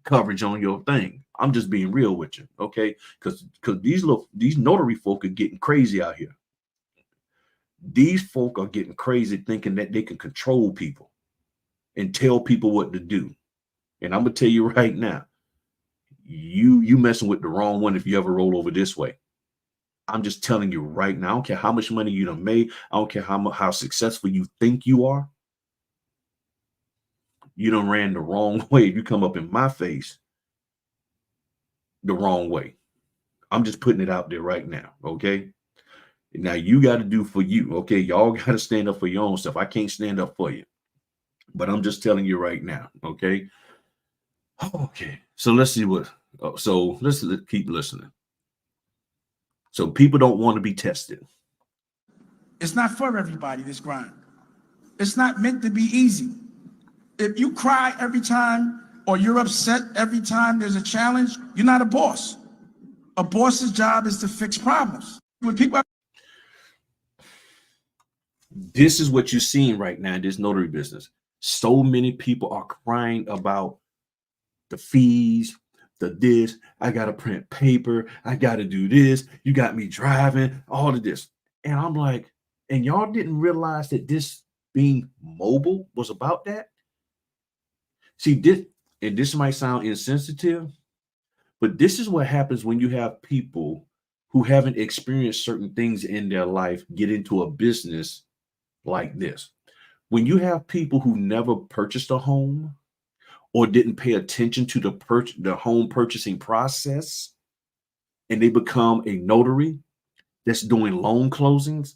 Speaker 1: coverage on your thing. I'm just being real with you, okay? Because these notary folk are getting crazy out here. These folk are getting crazy thinking that they can control people and tell people what to do. And I'm gonna tell you right now, you messing with the wrong one if you ever roll over this way. I'm just telling you right now. I don't care how much money you done made. I don't care how successful you think you are. You done ran the wrong way. If you come up in my face the wrong way, I'm just putting it out there right now. Okay. Now you got to do for you. Okay. Y'all got to stand up for your own stuff. I can't stand up for you, but I'm just telling you right now. Okay. Okay. So let's see what, so let's keep listening. So people don't want to be tested.
Speaker 2: It's not for everybody, this grind. It's not meant to be easy. If you cry every time or you're upset every time there's a challenge, you're not a boss. A boss's job is to fix problems. When people
Speaker 1: This is what you're seeing right now in this notary business. So many people are crying about the fees, the this, I got to print paper, I got to do this, you got me driving, all of this. And I'm like, and y'all didn't realize that this being mobile was about that? See, this might sound insensitive, but this is what happens when you have people who haven't experienced certain things in their life get into a business like this. When you have people who never purchased a home or didn't pay attention to the home purchasing process, and they become a notary that's doing loan closings,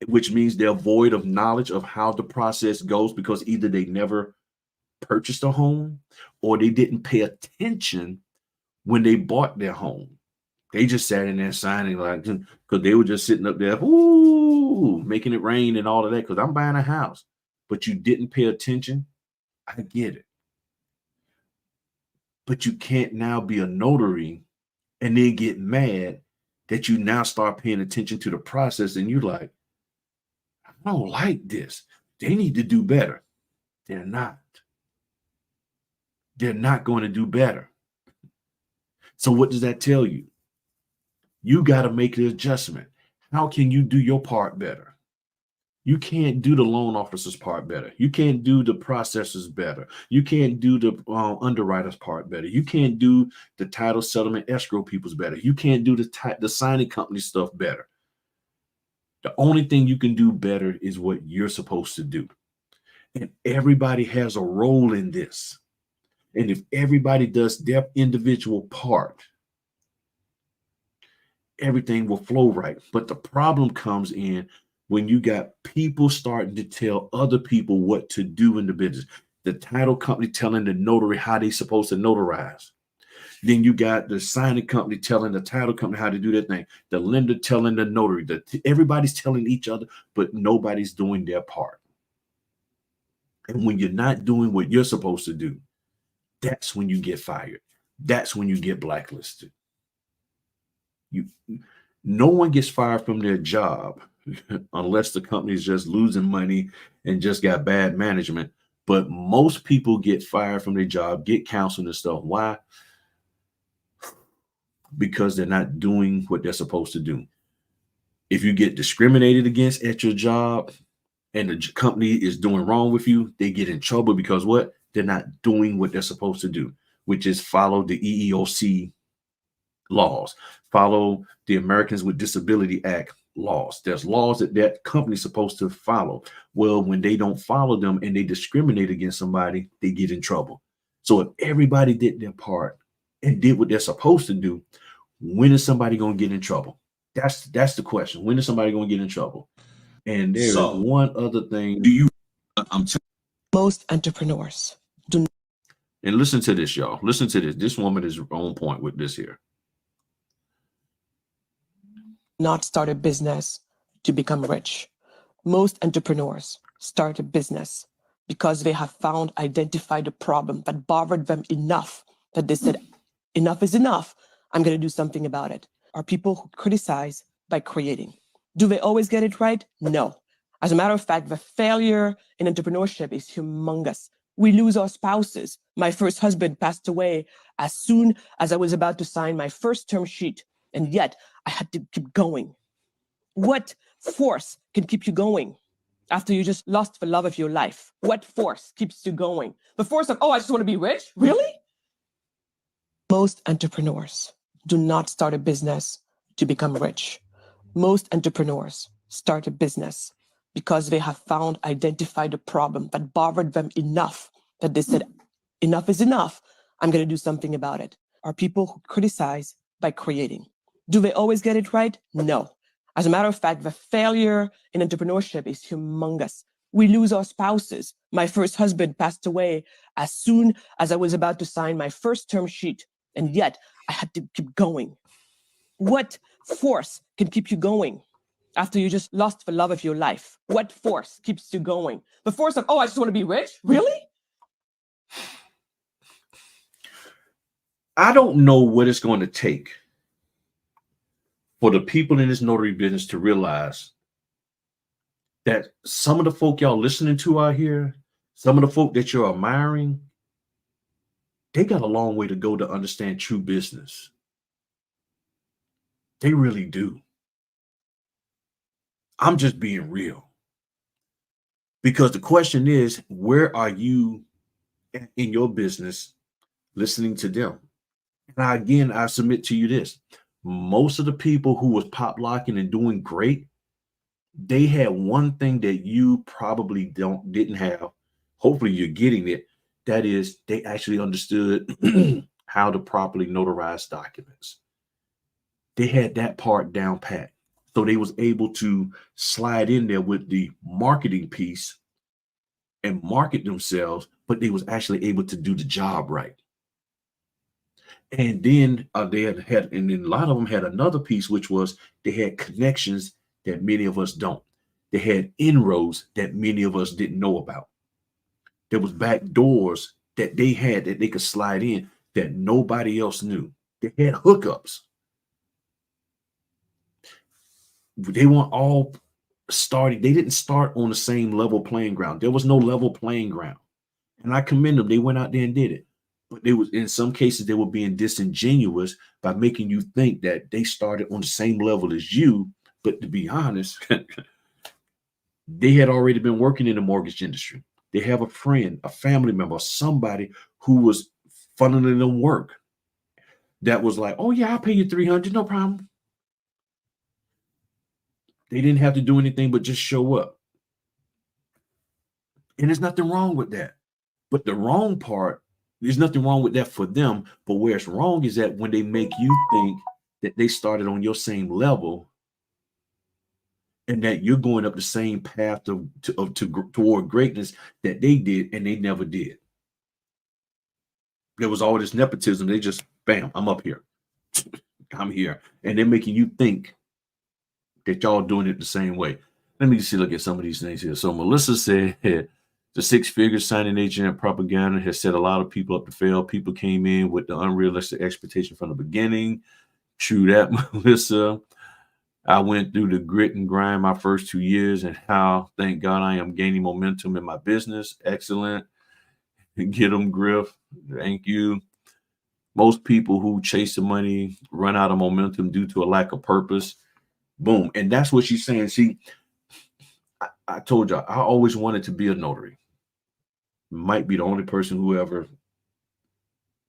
Speaker 1: which means they're void of knowledge of how the process goes because either they never purchased a home or they didn't pay attention when they bought their home. They just sat in there signing like, because they were just sitting up there, ooh, making it rain and all of that because I'm buying a house. But you didn't pay attention. I get it. But you can't now be a notary and then get mad that you now start paying attention to the process and you're like, I don't like this. They need to do better. They're not. They're not going to do better. So what does that tell you? You got to make the adjustment. How can you do your part better? You can't do the loan officer's part better. You can't do the processor's better. You can't do the underwriter's part better. You can't do the title settlement escrow people's better. You can't do the signing company stuff better. The only thing you can do better is what you're supposed to do. And everybody has a role in this. And if everybody does their individual part, everything will flow right. But the problem comes in when you got people starting to tell other people what to do in the business. The title company telling the notary how they're supposed to notarize. Then you got the signing company telling the title company how to do their thing. The lender telling the notary. Everybody's telling each other, but nobody's doing their part. And when you're not doing what you're supposed to do, that's when you get fired. That's when you get blacklisted. No one gets fired from their job unless the company is just losing money and just got bad management. But most people get fired from their job, get counseling and stuff. Why? Because they're not doing what they're supposed to do. If you get discriminated against at your job and the company is doing wrong with you, they get in trouble because what? They're not doing what they're supposed to do, which is follow the EEOC laws, follow the Americans with Disability Act laws. There's laws that company's supposed to follow. Well, when they don't follow them and they discriminate against somebody, they get in trouble. So if everybody did their part and did what they're supposed to do, when is somebody going to get in trouble? That's the question. When is somebody going to get in trouble? And there's one other thing.
Speaker 3: Most entrepreneurs do
Speaker 1: And listen to this, y'all. Listen to this. This woman is on point with this here.
Speaker 3: Not start a business to become rich. Most entrepreneurs start a business because they have identified a problem that bothered them enough that they said, enough is enough. I'm going to do something about it. Are people who criticize by creating. Do they always get it right? No. As a matter of fact, the failure in entrepreneurship is humongous. We lose our spouses. My first husband passed away as soon as I was about to sign my first term sheet, and yet I had to keep going. What force can keep you going after you just lost the love of your life? What force keeps you going? The force of, oh, I just want to be rich? Really? Most entrepreneurs do not start a business to become rich. Most entrepreneurs start a business because they have identified a problem that bothered them enough that they said, enough is enough. I'm going to do something about it. Are people who criticize by creating. Do they always get it right? No. As a matter of fact, the failure in entrepreneurship is humongous. We lose our spouses. My first husband passed away as soon as I was about to sign my first term sheet, and yet I had to keep going. What force can keep you going after you just lost the love of your life? What force keeps you going? The force of, oh, I just want to be rich? Really?
Speaker 1: I don't know what it's going to take for the people in this notary business to realize that some of the folk y'all listening to out here, some of the folk that you're admiring, they got a long way to go to understand true business. They really do. I'm just being real. Because the question is, where are you in your business listening to them? Now, again, I submit to you this. Most of the people who was pop locking and doing great, they had one thing that you probably didn't have. Hopefully you're getting it. That is, they actually understood how to properly notarize documents. They had that part down pat. So they was able to slide in there with the marketing piece and market themselves, but they was actually able to do the job right. And then they had, and then a lot of them had another piece, which was they had connections that many of us don't. They had inroads that many of us didn't know about. There was back doors that they had that they could slide in that nobody else knew. They had hookups. They weren't all starting. They didn't start on the same level playing ground. There was no level playing ground. And I commend them. They went out there and did it. But they was, in some cases, they were being disingenuous by making you think that they started on the same level as you. But to be honest, they had already been working in the mortgage industry. They have a friend, a family member, somebody who was funneling them work that was like, oh yeah, I'll pay you $300, no problem. They didn't have to do anything but just show up. And there's nothing wrong with that. But the wrong part, there's nothing wrong with that for them. But where it's wrong is that when they make you think that they started on your same level and that you're going up the same path toward greatness that they did, and they never did. There was all this nepotism. They just, bam, I'm up here. I'm here. And they're making you think that y'all doing it the same way. Let me just look at some of these things here. So Melissa said the six-figure signing agent propaganda has set a lot of people up to fail. People came in with the unrealistic expectation from the beginning. True that, Melissa. I went through the grit and grind my first 2 years, and how, thank God, I am gaining momentum in my business. Excellent. Get them, Griff. Thank you. Most people who chase the money run out of momentum due to a lack of purpose. Boom. And that's what she's saying. See, I told y'all, I always wanted to be a notary. Might be the only person who ever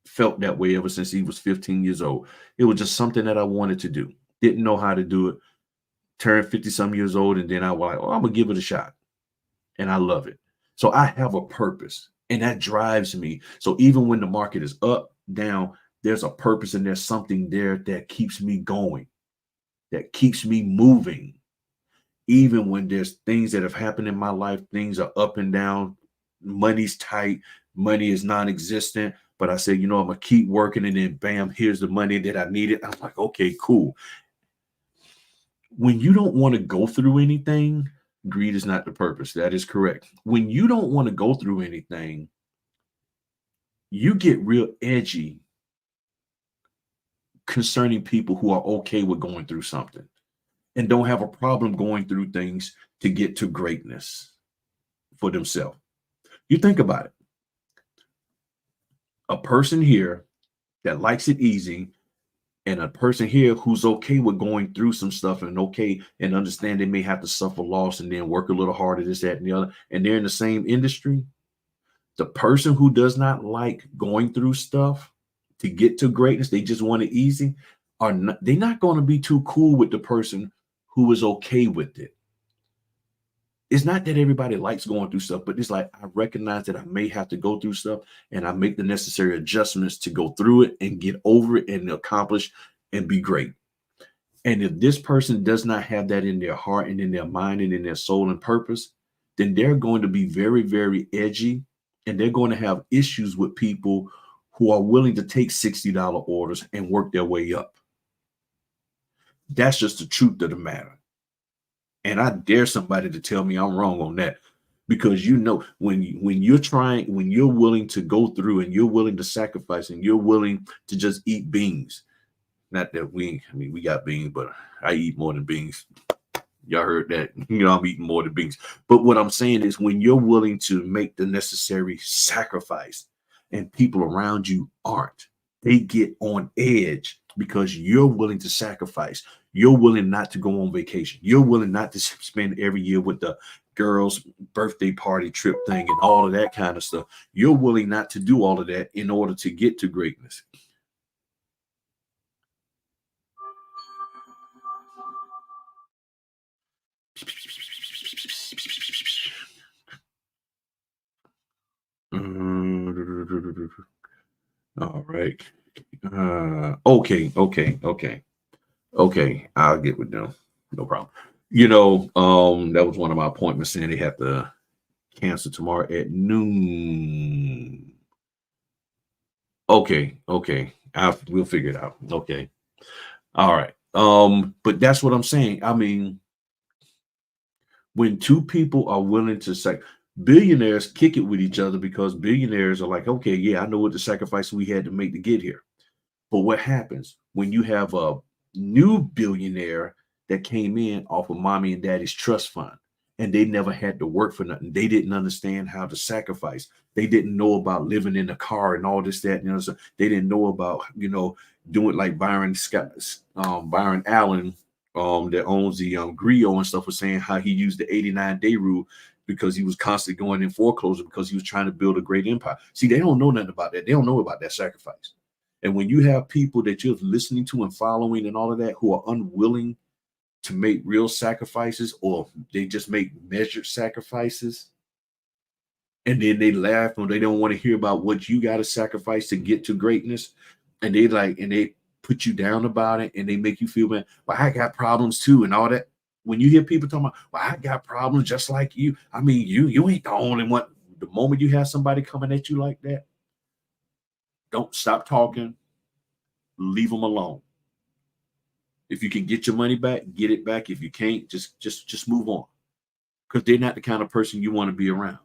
Speaker 1: felt that way ever since he was 15 years old. It was just something that I wanted to do. Didn't know how to do it. Turned 50-some years old, and then I was like, oh, I'm going to give it a shot. And I love it. So I have a purpose, and that drives me. So even when the market is up, down, there's a purpose, and there's something there that keeps me going, that keeps me moving. Even when there's things that have happened in my life, things are up and down, money's tight, money is non-existent, But I said, you know, I'm gonna keep working, and then bam, here's the money that I needed. I'm like, okay, cool. When you don't want to go through anything, greed is not the purpose. That is correct. When you don't want to go through anything, you get real edgy concerning people who are okay with going through something and don't have a problem going through things to get to greatness for themselves. You think about it. A person here that likes it easy and a person here who's okay with going through some stuff and okay and understand they may have to suffer loss and then work a little harder, this, that, and the other, and they're in the same industry. The person who does not like going through stuff to get to greatness, they just want it easy, they're not going to be too cool with the person who is okay with it. It's not that everybody likes going through stuff, but it's like, I recognize that I may have to go through stuff and I make the necessary adjustments to go through it and get over it and accomplish and be great. And if this person does not have that in their heart and in their mind and in their soul and purpose, then they're going to be very, very edgy, and they're going to have issues with people who are willing to take $60 orders and work their way up. That's just the truth of the matter. And I dare somebody to tell me I'm wrong on that, because you know, when you're willing to go through and you're willing to sacrifice and you're willing to just eat beans. Not that we got beans, but I eat more than beans. Y'all heard that? You know, I'm eating more than beans. But what I'm saying is, when you're willing to make the necessary sacrifice and people around you aren't, they get on edge because you're willing to sacrifice. You're willing not to go on vacation. You're willing not to spend every year with the girls' birthday party trip thing and all of that kind of stuff. You're willing not to do all of that in order to get to greatness. All right. Okay. I'll get with them. No problem. You know, that was one of my appointments saying they have to cancel tomorrow at noon. Okay. We'll figure it out. Okay. All right. But that's what I'm saying. I mean, when two people are willing to say, billionaires kick it with each other because billionaires are like, okay, yeah, I know what the sacrifice we had to make to get here. But what happens when you have a new billionaire that came in off of mommy and daddy's trust fund and they never had to work for nothing? They didn't understand how to sacrifice. They didn't know about living in a car and all this, that, you know, so they didn't know about, you know, doing like Byron Allen, that owns the Griot and stuff, was saying how he used the 89-day rule because he was constantly going in foreclosure because he was trying to build a great empire. See, they don't know nothing about that. They don't know about that sacrifice. And when you have people that you're listening to and following and all of that who are unwilling to make real sacrifices, or they just make measured sacrifices, and then they laugh or they don't want to hear about what you got to sacrifice to get to greatness, and they put you down about it, and they make you feel bad. Well, I got problems too, and all that. When you hear people talking about, well, I got problems just like you. I mean, you ain't the only one. The moment you have somebody coming at you like that, don't stop talking. Leave them alone. If you can get your money back, get it back. If you can't, just move on, because they're not the kind of person you want to be around.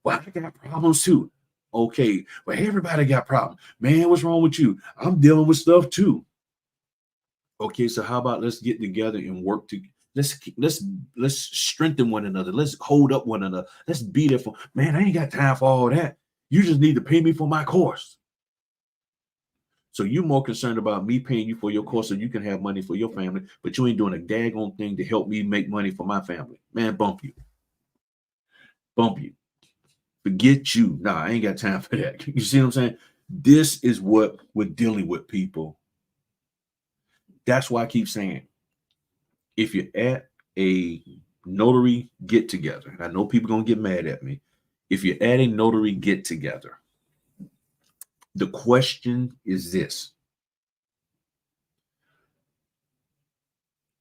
Speaker 1: Well, I got problems too. Okay, well, everybody got problems. Man, what's wrong with you? I'm dealing with stuff too. Okay, so how about let's get together and work to let's strengthen one another. Let's hold up one another. Let's be there for, man, I ain't got time for all that. You just need to pay me for my course. So you're more concerned about me paying you for your course so you can have money for your family, but you ain't doing a daggone thing to help me make money for my family. Man, bump you. Forget you. Nah, I ain't got time for that. You see what I'm saying? This is what we're dealing with, people. That's why I keep saying, if you're at a notary get together, I know people are going to get mad at me. If you're at a notary get together, the question is this: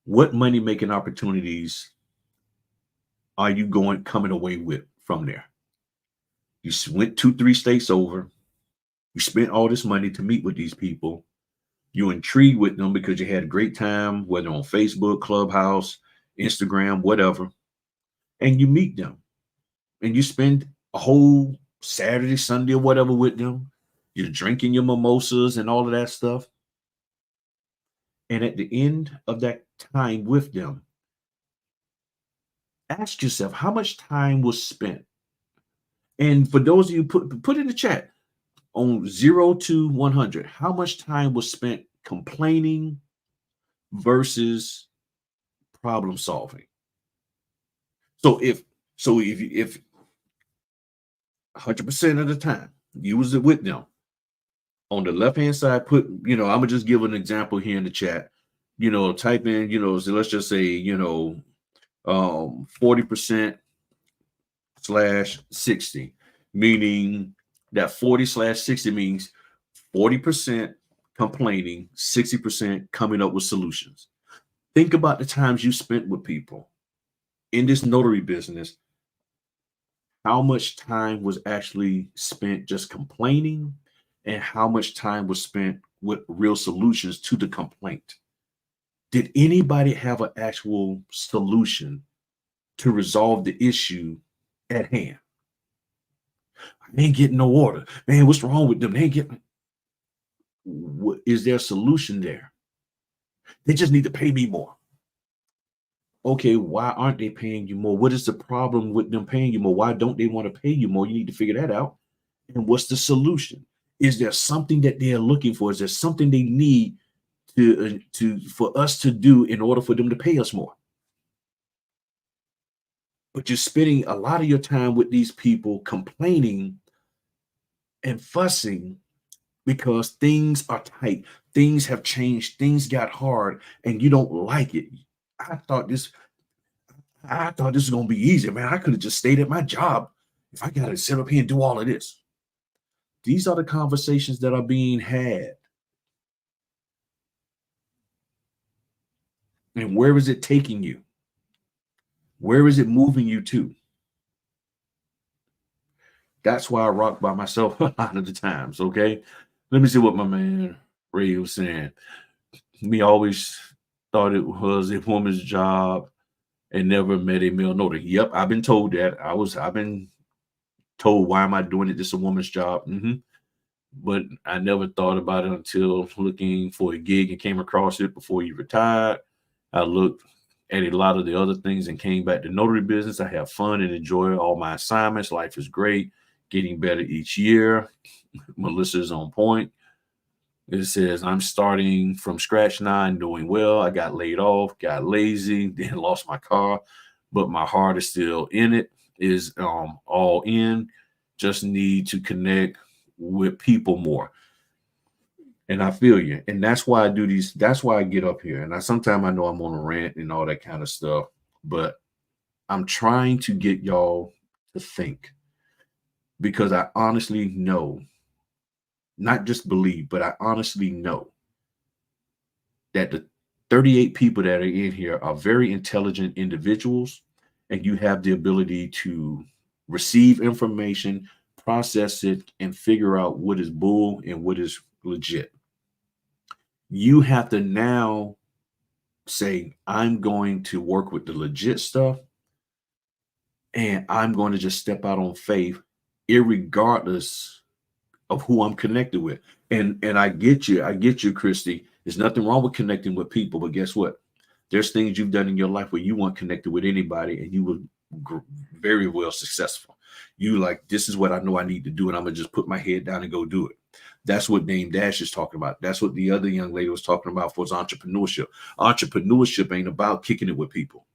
Speaker 1: what money making opportunities are you coming away with from there? You went 2-3 states over. You spent all this money to meet with these people. You're intrigued with them because you had a great time, whether on Facebook, Clubhouse, Instagram, whatever. And you meet them and you spend a whole Saturday, Sunday, or whatever with them. You're drinking your mimosas and all of that stuff. And at the end of that time with them, ask yourself how much time was spent. And for those of you, put in the chat on 0 to 100, how much time was spent complaining versus problem solving. So if 100% of the time you was with them, on the left hand side, put, I'm gonna just give an example here in the chat. Type in, so let's just say 40% / 60, meaning that 40 / 60 means 40% complaining, 60% coming up with solutions. Think about the times you spent with people in this notary business. How much time was actually spent just complaining, and how much time was spent with real solutions to the complaint? Did anybody have an actual solution to resolve the issue at hand? They ain't getting no order. Man, what's wrong with them? They ain't getting. Is there a solution there? They just need to pay me more. Okay, why aren't they paying you more? What is the problem with them paying you more? Why don't they want to pay you more? You need to figure that out. And what's the solution? Is there something that they're looking for? Is there something they need for us to do in order for them to pay us more? But you're spending a lot of your time with these people complaining and fussing because things are tight, things have changed, things got hard, and you don't like it. I thought this was gonna be easy, man. I could have just stayed at my job if I got to sit up here and do all of this. These are the conversations that are being had. And where is it taking you? Where is it moving you to? That's why I rock by myself a lot of the times, okay? Let me see what my man Ray was saying. Me always thought it was a woman's job and never met a male notary. Yep, I've been told that. I've been told, why am I doing it? This is a woman's job. But I never thought about it until looking for a gig and came across it before you retired. I looked at a lot of the other things and came back to notary business. I have fun and enjoy all my assignments. Life is great, getting better each year. Melissa's on point. It says, I'm starting from scratch now and doing well. I got laid off, got lazy, then lost my car, but my heart is still in it, is all in. Just need to connect with people more. And I feel you. And that's why I do these. That's why I get up here. And sometimes I know I'm on a rant and all that kind of stuff, but I'm trying to get y'all to think, because I honestly know, not just believe, but I honestly know that the 38 people that are in here are very intelligent individuals, and you have the ability to receive information, process it, and figure out what is bull and what is legit. You have to now say, I'm going to work with the legit stuff, and I'm going to just step out on faith, irregardless of who I'm connected with. And I get you, Christy. There's nothing wrong with connecting with people, but guess what? There's things you've done in your life where you weren't connected with anybody, and you were very well successful. You like, this is what I know I need to do, and I'm gonna just put my head down and go do it. That's what Dame Dash is talking about. That's what the other young lady was talking about for entrepreneurship. Entrepreneurship ain't about kicking it with people.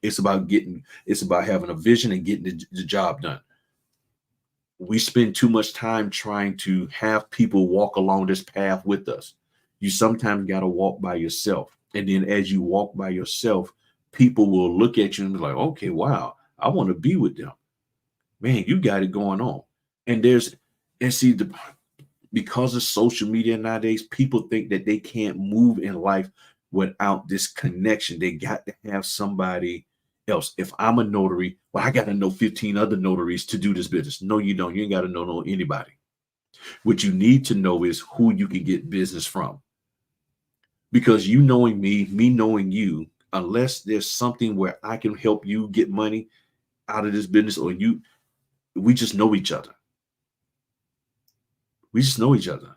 Speaker 1: It's about having a vision and getting the job done. We spend too much time trying to have people walk along this path with us. You sometimes got to walk by yourself. And then as you walk by yourself, people will look at you and be like, okay, wow, I want to be with them. Man, you got it going on. Because of social media nowadays, people think that they can't move in life without this connection. They got to have somebody else. If I'm a notary, well, I got to know 15 other notaries to do this business. No, you don't. You ain't got to know anybody. What you need to know is who you can get business from. Because you knowing me knowing you, unless there's something where I can help you get money out of this business, or we just know each other. We just know each other.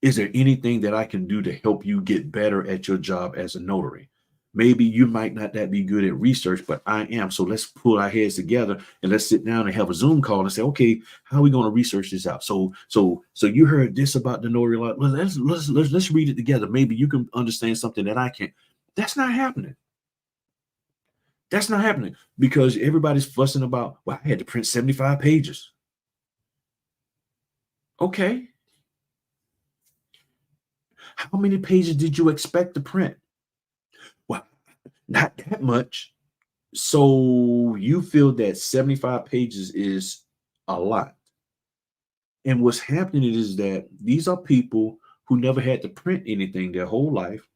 Speaker 1: Is there anything that I can do to help you get better at your job as a notary? Maybe you might not that be good at research, but I am. So let's pull our heads together and let's sit down and have a Zoom call and say, okay, how are we going to research this out? So you heard this about the notary law. Let's read it together. Maybe you can understand something that I can't. That's not happening. That's not happening because everybody's fussing about, well, I had to print 75 pages. Okay. How many pages did you expect to print? Well, not that much. So you feel that 75 pages is a lot. And what's happening is that these are people who never had to print anything their whole life,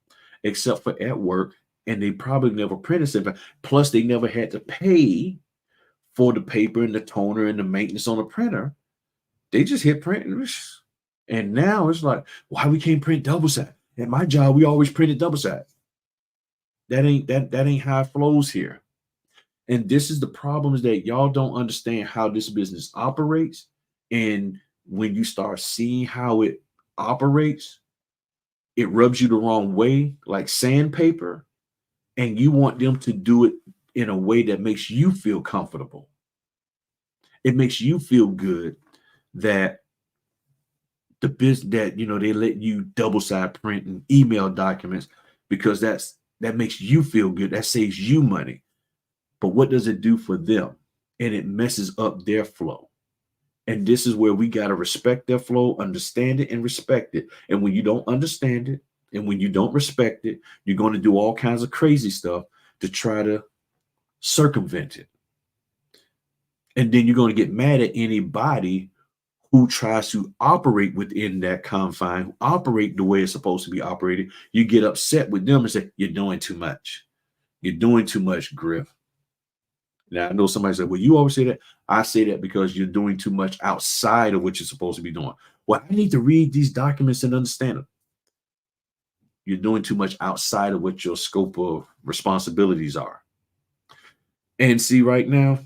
Speaker 1: except for at work, and they probably never printed 75. Plus, they never had to pay for the paper and the toner and the maintenance on the printer. They just hit print. And now it's like, why we can't print double side? At my job, we always printed double side. That ain't how it flows here. And this is the problem, is that y'all don't understand how this business operates. And when you start seeing how it operates, it rubs you the wrong way, like sandpaper. And you want them to do it in a way that makes you feel comfortable. It makes you feel good that the business that, they let you double side print and email documents, because that makes you feel good. That saves you money. But what does it do for them? And it messes up their flow. And this is where we got to respect their flow, understand it and respect it. And when you don't understand it and when you don't respect it, you're going to do all kinds of crazy stuff to try to circumvent it. And then you're going to get mad at anybody who tries to operate within that confine, operate the way it's supposed to be operated. You get upset with them and say, you're doing too much. You're doing too much, Griff. Now, I know somebody said, well, you always say that. I say that because you're doing too much outside of what you're supposed to be doing. Well, I need to read these documents and understand them. You're doing too much outside of what your scope of responsibilities are. And see, right now,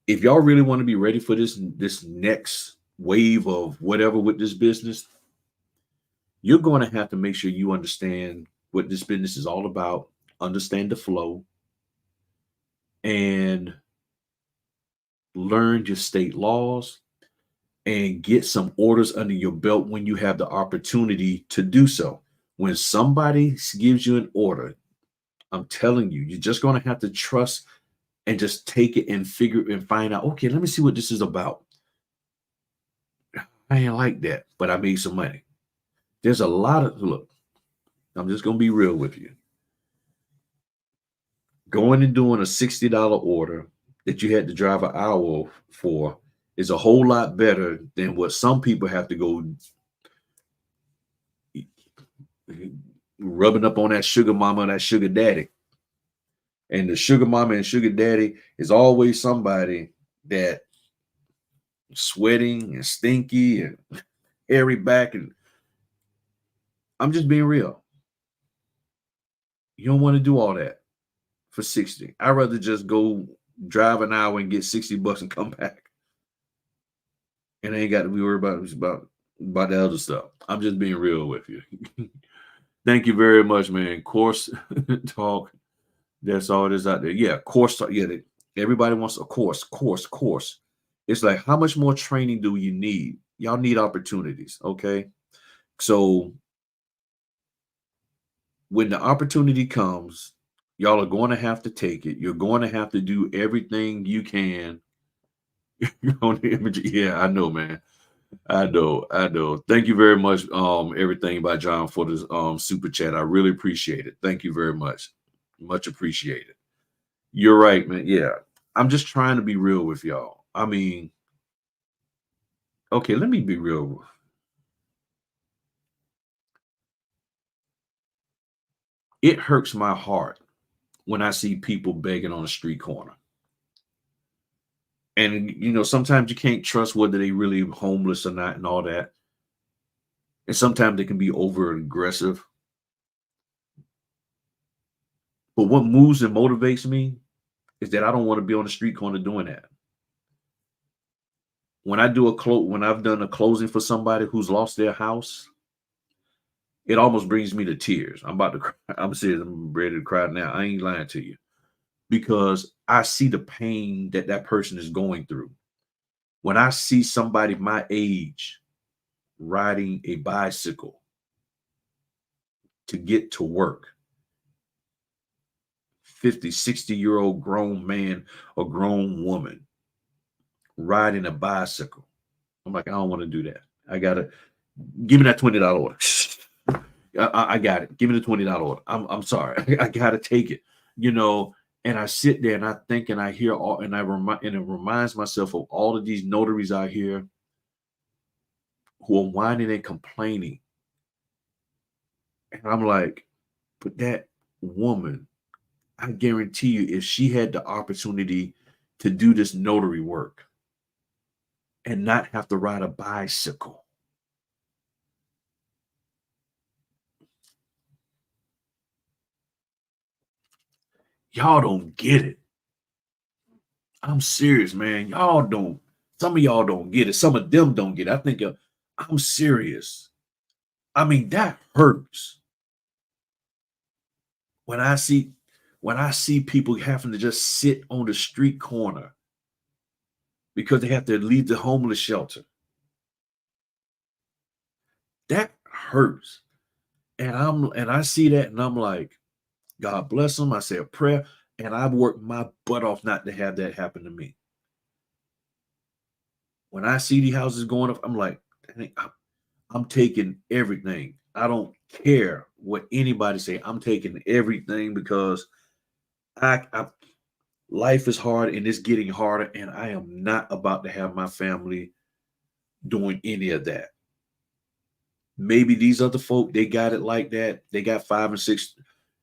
Speaker 1: if y'all really want to be ready for this next wave of whatever with this business, you're going to have to make sure you understand what this business is all about, understand the flow, and learn your state laws and get some orders under your belt when you have the opportunity to do so. When somebody gives you an order, I'm telling you, you're just going to have to trust and just take it and figure and find out, okay, let me see what this is about. I ain't like that, but I made some money. There's a lot of, look, I'm just going to be real with you. Going and doing a $60 order that you had to drive an hour for is a whole lot better than what some people have to go rubbing up on that sugar mama and that sugar daddy. And the sugar mama and sugar daddy is always somebody that sweating and stinky and hairy back. And I'm just being real. You don't want to do all that for 60. I'd rather just go drive an hour and get $60 and come back. And I ain't got to be worried about the other stuff. I'm just being real with you. Thank you very much, man. Course talk. That's all it is out there. Yeah, course talk. Yeah, everybody wants a course. It's like, how much more training do you need? Y'all need opportunities, okay? So when the opportunity comes, y'all are going to have to take it. You're going to have to do everything you can. On the image. Yeah, I know, man. I know. Thank you very much, everything by John, for this super chat. I really appreciate it. Thank you very much. Much appreciated. You're right, man. Yeah. I'm just trying to be real with y'all. I mean, okay, let me be real. It hurts my heart when I see people begging on a street corner. And sometimes you can't trust whether they really homeless or not and all that. And sometimes they can be over aggressive. But what moves and motivates me is that I don't want to be on the street corner doing that. When I've done a closing for somebody who's lost their house, it almost brings me to tears. I'm about to cry. I'm serious. I'm ready to cry now. I ain't lying to you, because I see the pain that that person is going through. When I see somebody my age riding a bicycle to get to work, 50, 60-year-old grown man or grown woman riding a bicycle, I'm like, I don't want to do that. I gotta give me that $20 order. I got it. Give me the $20 order. I'm sorry. I gotta take it. And I sit there and I think and I hear all, and it reminds myself of all of these notaries out here who are whining and complaining. And I'm like, but that woman, I guarantee you, if she had the opportunity to do this notary work and not have to ride a bicycle, y'all don't get it. I'm serious, man. Some of y'all don't get it. Some of them don't get it. I think I'm serious. I mean, that hurts. When I see people having to just sit on the street corner because they have to leave the homeless shelter, that hurts. And I see that and I'm like, God bless them. I say a prayer, and I've worked my butt off not to have that happen to me. When I see the houses going up, I'm like, I'm taking everything. I don't care what anybody say. I'm taking everything because life is hard and it's getting harder, and I am not about to have my family doing any of that. Maybe these other folk, they got it like that. They got 5 and 6,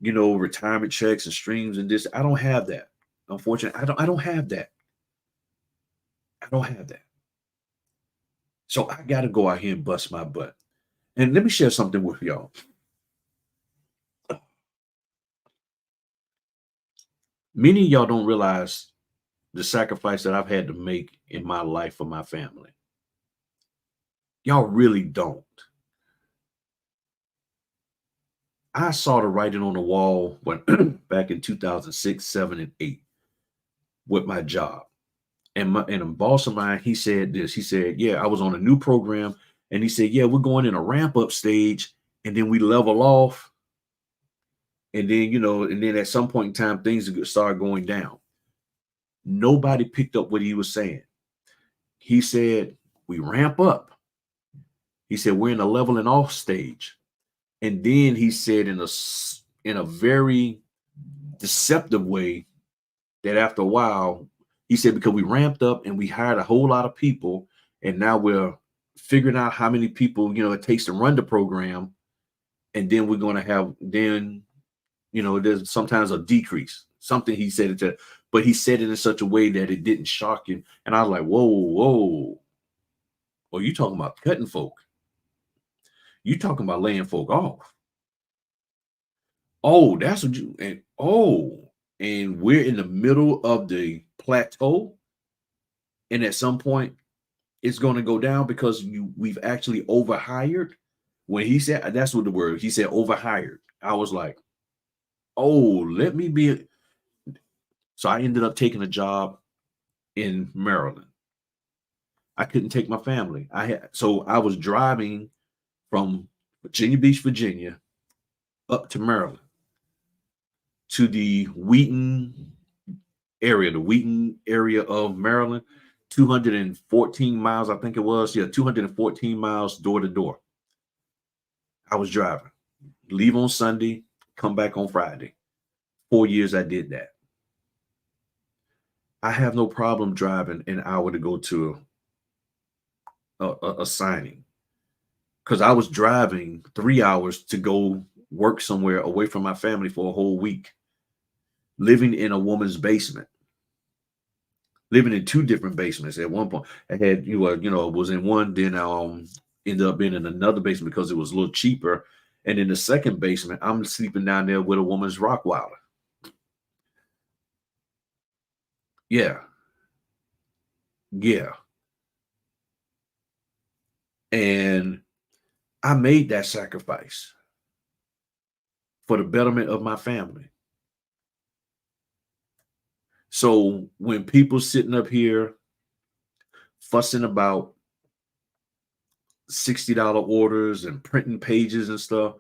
Speaker 1: retirement checks and streams and this. I don't have that. Unfortunately, I don't have that. I don't have that. So I got to go out here and bust my butt. And let me share something with y'all. Many of y'all don't realize the sacrifice that I've had to make in my life for my family. Y'all really don't. I saw the writing on the wall when back in 2006, 7, and 8 with my job. And a boss of mine, he said this. He said, yeah, I was on a new program. And he said, yeah, we're going in a ramp up stage, and then we level off. And then, and then at some point in time, things start going down. Nobody picked up what he was saying. He said, we ramp up. He said, we're in a leveling off stage. And then he said in a very deceptive way that after a while, he said, because we ramped up and we hired a whole lot of people, and now we're figuring out how many people, it takes to run the program. And then we're going to have, there's sometimes a decrease. Something he said it to, but he said it in such a way that it didn't shock him. And I was like, whoa. Oh, you talking about cutting folk. You talking about laying folk off. Oh, that's what you, and we're in the middle of the plateau. And at some point, it's going to go down because we've actually overhired. When he said, that's what the word, he said overhired. I was like, oh, let me be. So I ended up taking a job in Maryland. I couldn't take my family. So I was driving from Virginia Beach, Virginia, up to Maryland, to the Wheaton area of Maryland, 214 miles, I think it was. Yeah, 214 miles door to door. I was driving, leave on Sunday, come back on Friday. 4 years I did that. I have no problem driving an hour to go to a signing, because I was driving 3 hours to go work somewhere away from my family for a whole week, living in a woman's basement, living in 2 different basements. At one point, I had was in one, then ended up being in another basement because it was a little cheaper. And in the second basement, I'm sleeping down there with a woman's Rottweiler. Yeah, yeah. And I made that sacrifice for the betterment of my family. So when people sitting up here fussing about $60 orders and printing pages and stuff,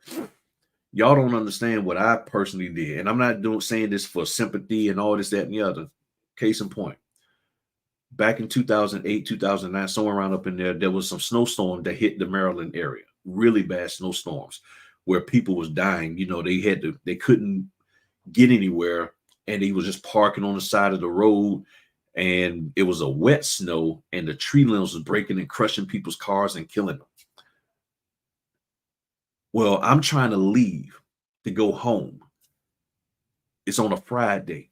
Speaker 1: y'all don't understand what I personally did. And I'm not saying this for sympathy and all this, that, and the other. Case in point, back in 2008, 2009, somewhere around up in there, there was some snowstorm that hit the Maryland area. Really bad snowstorms where people was dying. They couldn't get anywhere, and they was just parking on the side of the road. And it was a wet snow, and the tree limbs was breaking and crushing people's cars and killing them. Well, I'm trying to leave to go home. It's on a Friday.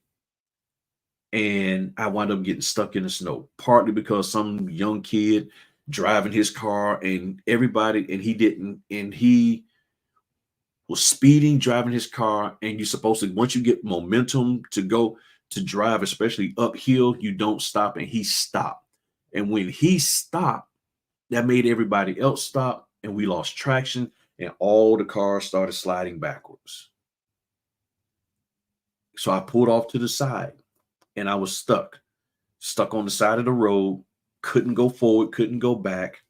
Speaker 1: And I wound up getting stuck in the snow, partly because some young kid driving his car and he was speeding, driving his car. And you're supposed to, once you get momentum to go to drive, especially uphill, you don't stop. And he stopped. And when he stopped, that made everybody else stop. And we lost traction, and all the cars started sliding backwards. So I pulled off to the side, and I was stuck on the side of the road, couldn't go forward, couldn't go back.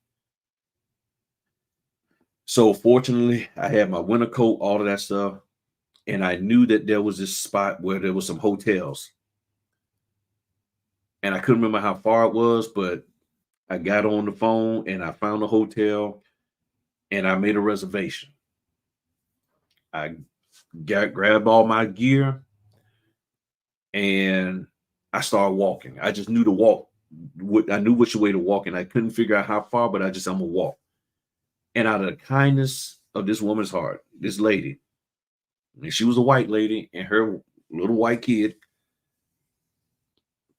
Speaker 1: So fortunately, I had my winter coat, all of that stuff. And I knew that there was this spot where there was some hotels. And I couldn't remember how far it was, but I got on the phone and I found a hotel and I made a reservation. I grabbed all my gear and I started walking. I just knew to walk. I knew which way to walk, and I couldn't figure out how far, but I'm gonna walk. And out of the kindness of this woman's heart, this lady, and she was a white lady, and her little white kid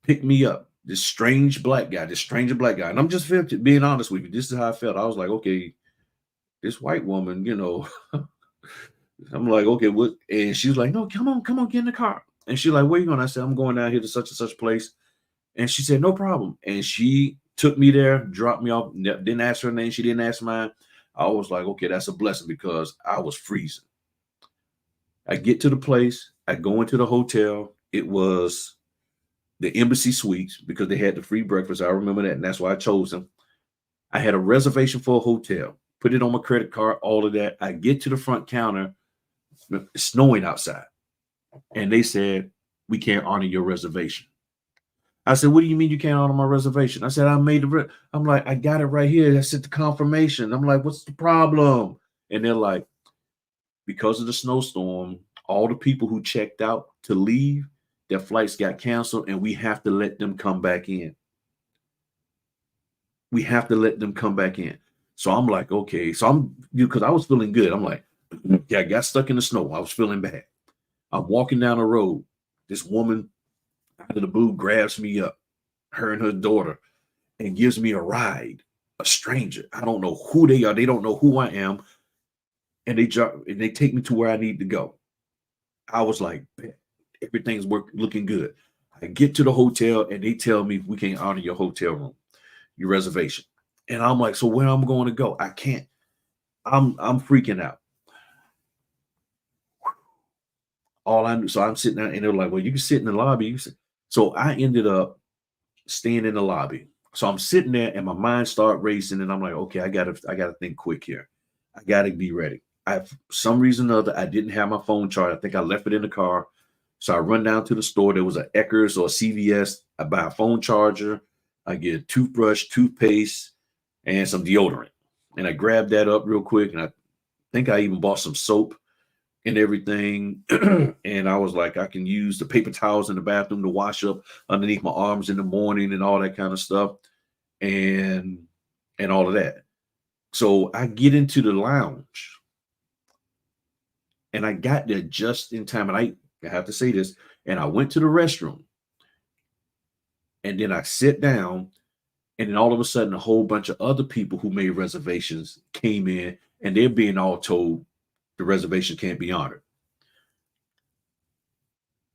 Speaker 1: picked me up. This stranger black guy. And I'm just being honest with you. This is how I felt. I was like, okay, this white woman, I'm like, okay, what? And she was like, no, come on, get in the car. And she's like, where you going? I said, I'm going down here to such and such place. And she said, no problem. And she took me there, dropped me off, didn't ask her name. She didn't ask mine. I was like, okay, that's a blessing because I was freezing. I get to the place. I go into the hotel. It was the Embassy Suites because they had the free breakfast. I remember that, and that's why I chose them. I had a reservation for a hotel, put it on my credit card, all of that. I get to the front counter. It's snowing outside. And they said, we can't honor your reservation. I said, what do you mean you can't honor my reservation? I said, I made I'm like, I got it right here. I said the confirmation. I'm like, what's the problem? And they're like, because of the snowstorm, all the people who checked out to leave, their flights got canceled, and we have to let them come back in. We have to let them come back in. So I'm like, okay. So because I was feeling good. I'm like, yeah, I got stuck in the snow. I was feeling bad. I'm walking down the road. This woman out of the blue grabs me up, her and her daughter, and gives me a ride. A stranger. I don't know who they are. They don't know who I am. And they take me to where I need to go. I was like, everything's looking good. I get to the hotel and they tell me we can't honor your hotel room, your reservation. And I'm like, so where am I going to go? I can't. I'm freaking out. All I knew, so I'm sitting there and they're like, well, you can sit in the lobby. So I ended up staying in the lobby. So I'm sitting there and my mind started racing and I'm like, okay, I gotta think quick here. I gotta be ready. For some reason or other, I didn't have my phone charged. I think I left it in the car. So I run down to the store. There was an Eckers or a CVS. I buy a phone charger. I get a toothbrush, toothpaste, and some deodorant. And I grabbed that up real quick. And I think I even bought some soap and everything. And I was like, I can use the paper towels in the bathroom to wash up underneath my arms in the morning and all that kind of stuff. And all of that. So I get into the lounge. And I got there just in time. And I have to say this. And I went to the restroom. And then I sit down, and then all of a sudden, a whole bunch of other people who made reservations came in, and they're being all told the reservation can't be honored.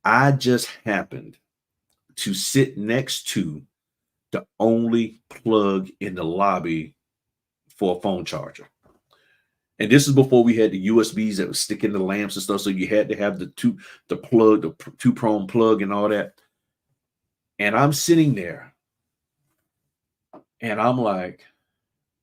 Speaker 1: I just happened to sit next to the only plug in the lobby for a phone charger. And this is before we had the USBs that would stick in the lamps and stuff. So you had to have the two-prong plug and all that. And I'm sitting there and I'm like,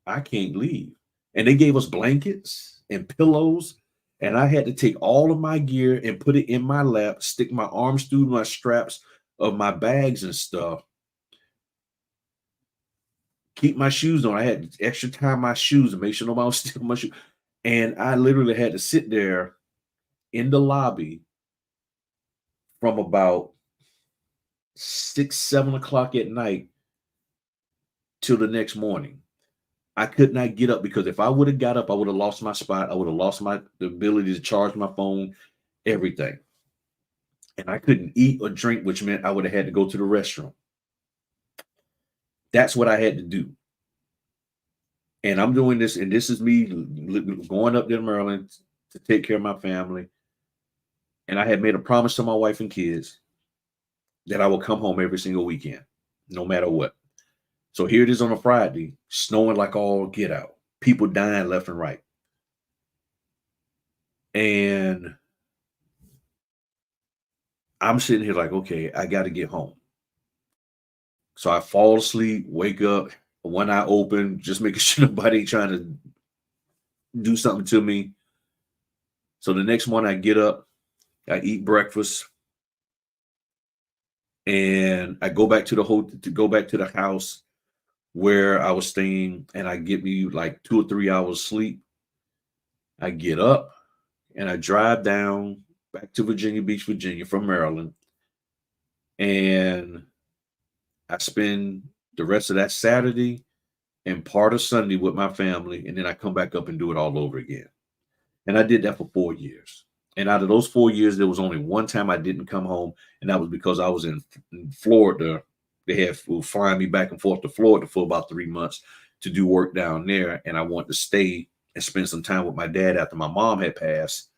Speaker 1: I can't leave. And they gave us blankets and pillows. And I had to take all of my gear and put it in my lap, stick my arms through my straps of my bags and stuff, keep my shoes on. I had to extra tie my shoes and make sure nobody was stealing my shoes. And I literally had to sit there in the lobby from about 6, 7 o'clock at night till the next morning. I could not get up because if I would have got up, I would have lost my spot. I would have lost the ability to charge my phone, everything. And I couldn't eat or drink, which meant I would have had to go to the restroom. That's what I had to do. And I'm doing this, and this is me going up there to Maryland to take care of my family. And I had made a promise to my wife and kids that I will come home every single weekend, no matter what. So here it is on a Friday, snowing like all get out. People dying left and right. And I'm sitting here like, okay, I got to get home. So I fall asleep, wake up, one eye open, just making sure nobody trying to do something to me. So the next morning I get up, I eat breakfast, and I go back to the house where I was staying, and I get me like 2 or 3 hours sleep. I get up and I drive down back to Virginia Beach, Virginia from Maryland. And I spend the rest of that Saturday and part of Sunday with my family. And then I come back up and do it all over again. And I did that for 4 years. And out of those 4 years, there was only one time I didn't come home. And that was because I was in Florida. They had flying me back and forth to Florida for about 3 months to do work down there. And I wanted to stay and spend some time with my dad after my mom had passed.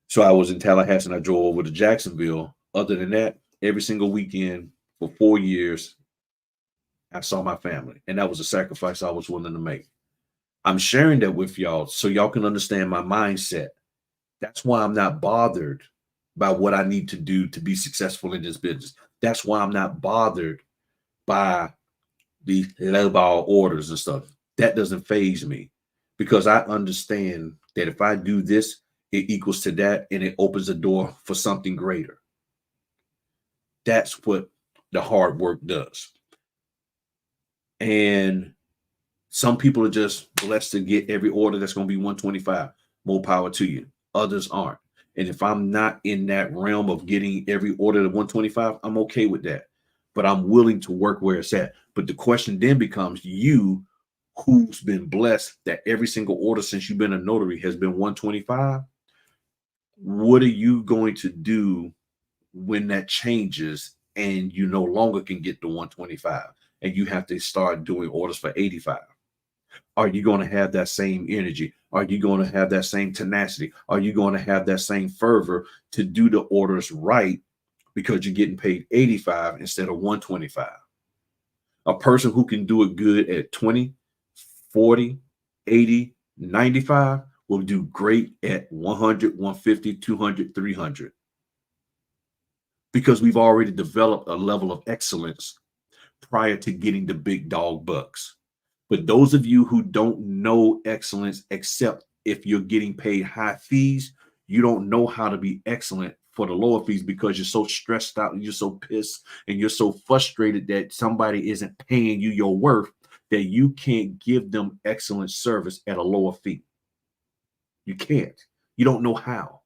Speaker 1: So I was in Tallahassee and I drove over to Jacksonville. Other than that, every single weekend for 4 years, I saw my family. And that was a sacrifice I was willing to make. I'm sharing that with y'all so y'all can understand my mindset. That's why I'm not bothered by what I need to do to be successful in this business. That's why I'm not bothered by the lowball orders and stuff. That doesn't faze me because I understand that if I do this, it equals to that and it opens the door for something greater. That's what the hard work does. And some people are just blessed to get every order that's going to be 125. More power to you. Others aren't. And if I'm not in that realm of getting every order to 125, I'm okay with that. But I'm willing to work where it's at. But the question then becomes you who's been blessed that every single order since you've been a notary has been 125. What are you going to do when that changes and you no longer can get to 125 and you have to start doing orders for 85? Are you going to have that same energy? Are you going to have that same tenacity? Are you going to have that same fervor to do the orders right because you're getting paid 85 instead of 125? A person who can do it good at 20, 40, 80, 95 will do great at 100, 150, 200, 300. Because we've already developed a level of excellence prior to getting the big dog bucks. But those of you who don't know excellence, except if you're getting paid high fees, you don't know how to be excellent for the lower fees because you're so stressed out and you're so pissed and you're so frustrated that somebody isn't paying you your worth that you can't give them excellent service at a lower fee. You can't. You don't know how.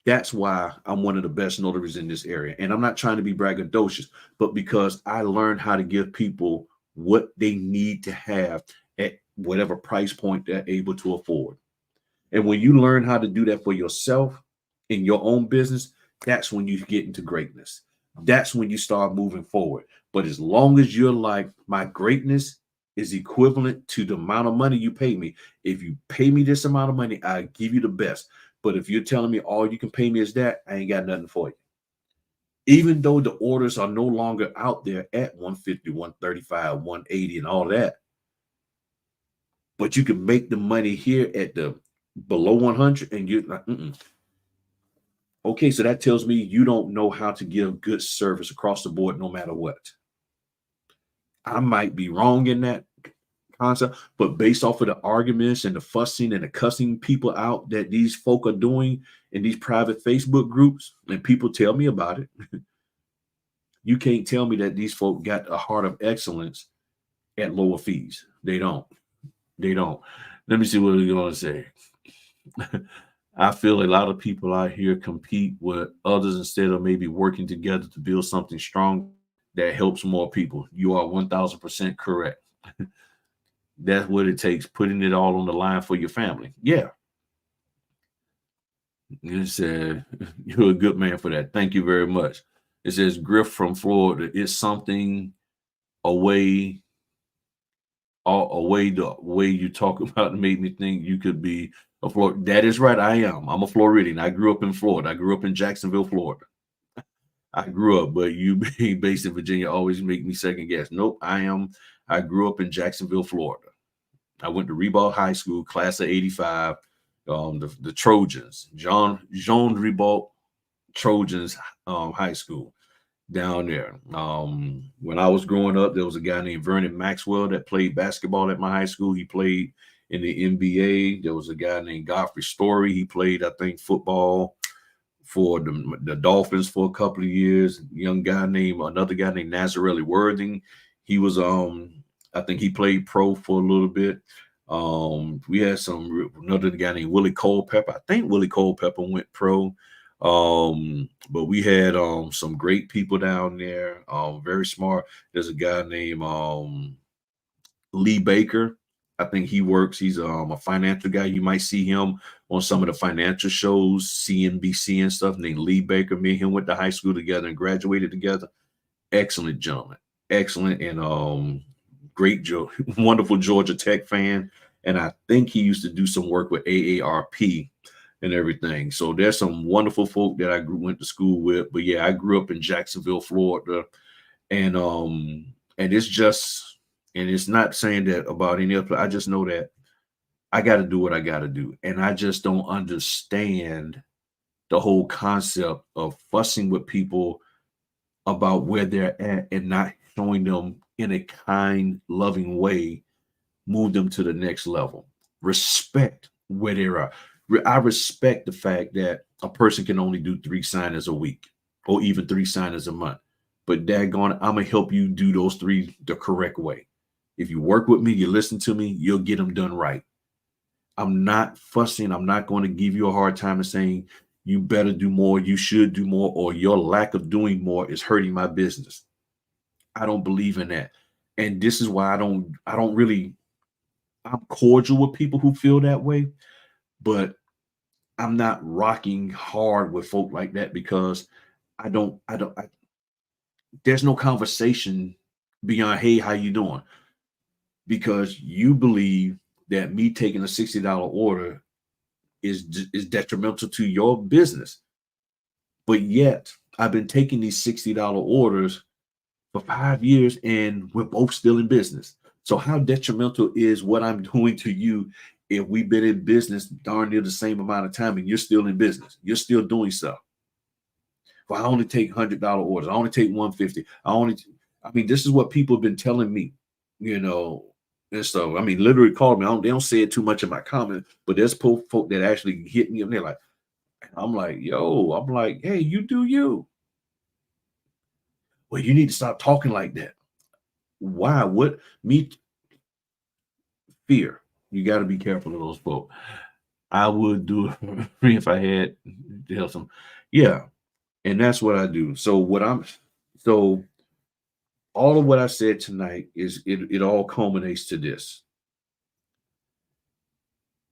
Speaker 1: That's why I'm one of the best notaries in this area. And I'm not trying to be braggadocious, but because I learned how to give people what they need to have at whatever price point they're able to afford. And when you learn how to do that for yourself in your own business, that's when you get into greatness. That's when you start moving forward. But as long as you're like, my greatness is equivalent to the amount of money you pay me. If you pay me this amount of money, I give you the best. But if you're telling me all you can pay me is that, I ain't got nothing for you. Even though the orders are no longer out there at 150, 135, 180, and all that, but you can make the money here at the below 100, and you're like, okay, so that tells me you don't know how to give good service across the board, no matter what. I might be wrong in that concept, but based off of the arguments and the fussing and the cussing people out that these folk are doing in these private Facebook groups, and people tell me about it, you can't tell me that these folk got a heart of excellence at lower fees. They don't. They don't. Let me see what they're going to say. I feel a lot of people out here compete with others instead of maybe working together to build something strong that helps more people. You are 1000% correct. That's what it takes, putting it all on the line for your family. Yeah. It said, you're a good man for that. Thank you very much. It says, Griff from Florida. It's something away the way you talk about it made me think you could be a Florida. That is right. I am. I'm a Floridian. I grew up in Florida. I grew up in Jacksonville, Florida. I grew up, but you being based in Virginia always make me second guess. Nope, I grew up in Jacksonville, Florida. I went to Ribault High School, class of 85, the Trojans, Jean Ribault Trojans High School down there. When I was growing up, there was a guy named Vernon Maxwell that played basketball at my high school. He played in the NBA. There was a guy named Godfrey Story. He played, I think, football for the Dolphins for a couple of years. Another guy named Nazarelli Worthing. He was I think he played pro for a little bit. We had another guy named Willie Culpepper. I think Willie Culpepper went pro. But we had some great people down there, very smart. There's a guy named Lee Baker. I think he's a financial guy. You might see him on some of the financial shows, CNBC and stuff, named Lee Baker. Me and him went to high school together and graduated together. Excellent gentleman. Excellent and great, wonderful Georgia Tech fan. And I think he used to do some work with AARP and everything. So there's some wonderful folk that I went to school with. But yeah, I grew up in Jacksonville, Florida. And it's not saying that about any other. I just know that I got to do what I got to do. And I just don't understand the whole concept of fussing with people about where they're at and not showing them in a kind, loving way, move them to the next level. Respect where they are. I respect the fact that a person can only do 3 signings a week or even 3 signings a month. But daggone it, I'm going to help you do those 3 the correct way. If you work with me, you listen to me, you'll get them done right. I'm not fussing. I'm not going to give you a hard time and saying you better do more, you should do more, or your lack of doing more is hurting my business. I don't believe in that. And this is why I'm cordial with people who feel that way, but I'm not rocking hard with folk like that because there's no conversation beyond, hey, how you doing? Because you believe that me taking a $60 order is detrimental to your business. But yet I've been taking these $60 orders for 5 years and we're both still in business. So how detrimental is what I'm doing to you if we've been in business darn near the same amount of time and you're still in business? You're still doing stuff. Well, I only take $100 orders. I only take $150. This is what people have been telling me, and so, literally called me. They don't say it too much in my comment, but there's folk that actually hit me and they're like, hey, you do you. Well, you need to stop talking like that. Why? What? Fear. You got to be careful of those folk. I would do it if I had to help some. Yeah. And that's what I do. So all of what I said tonight is it all culminates to this.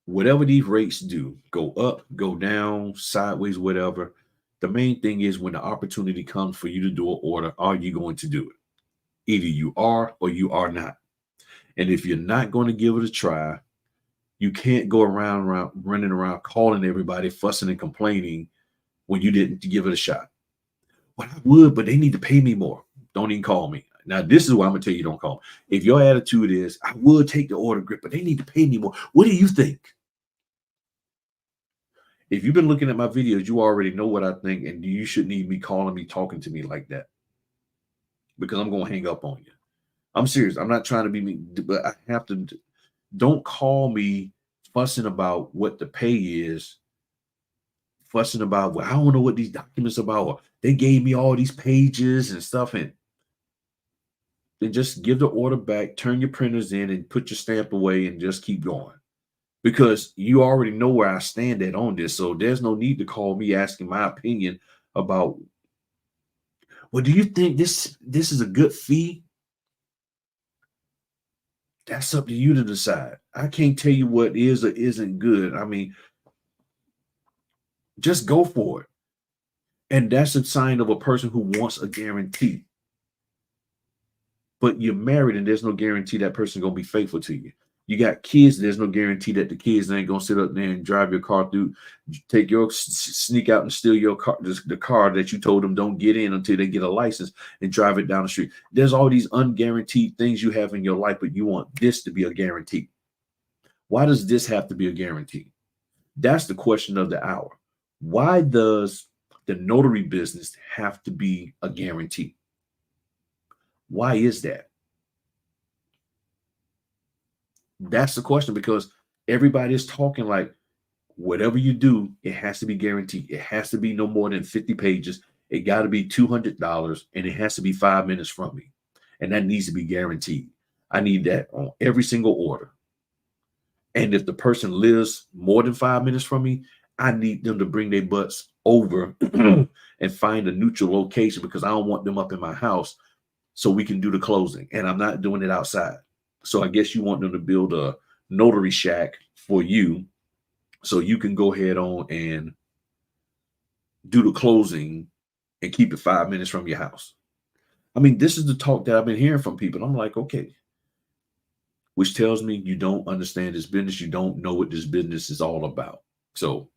Speaker 1: Whatever these rates do, go up, go down, sideways, whatever, The main thing is when the opportunity comes for you to do an order, are you going to do it? Either you are or you are not. And if you're not going to give it a try, you can't go around running around calling everybody, fussing and complaining when you didn't give it a shot. Well, I would, but they need to pay me more. Don't even call me. Now, this is why I'm gonna tell you, don't call me. If your attitude is, I would take the order grip, but they need to pay me more. What do you think? If you've been looking at my videos, you already know what I think, and you shouldn't need me calling me, talking to me like that, because I'm gonna hang up on you. I'm serious. I'm not trying to be mean, but I have to. Don't call me fussing about what the pay is, fussing about, well, I don't know what these documents about. Or they gave me all these pages and stuff, and then just give the order back, turn your printers in, and put your stamp away, and just keep going. Because you already know where I stand at on this, so there's no need to call me asking my opinion about. Well, do you think this is a good fee? That's up to you to decide. I can't tell you what is or isn't good. I mean, just go for it. And that's a sign of a person who wants a guarantee. But you're married and there's no guarantee that person's going to be faithful to you. You got kids, there's no guarantee that the kids ain't going to sit up there and drive your car through, sneak out and steal your car, the car that you told them don't get in until they get a license, and drive it down the street. There's all these unguaranteed things you have in your life, but you want this to be a guarantee. Why does this have to be a guarantee? That's the question of the hour. Why does the notary business have to be a guarantee? Why is that? That's the question, because everybody is talking like whatever you do, it has to be guaranteed. It has to be no more than 50 pages. It got to be $200, and it has to be 5 minutes from me. And that needs to be guaranteed. I need that on every single order. And if the person lives more than 5 minutes from me, I need them to bring their butts over and find a neutral location, because I don't want them up in my house so we can do the closing. And I'm not doing it outside. So I guess you want them to build a notary shack for you so you can go ahead on and do the closing and keep it 5 minutes from your house. I mean, this is the talk that I've been hearing from people. I'm like, okay, which tells me you don't understand this business. You don't know what this business is all about. So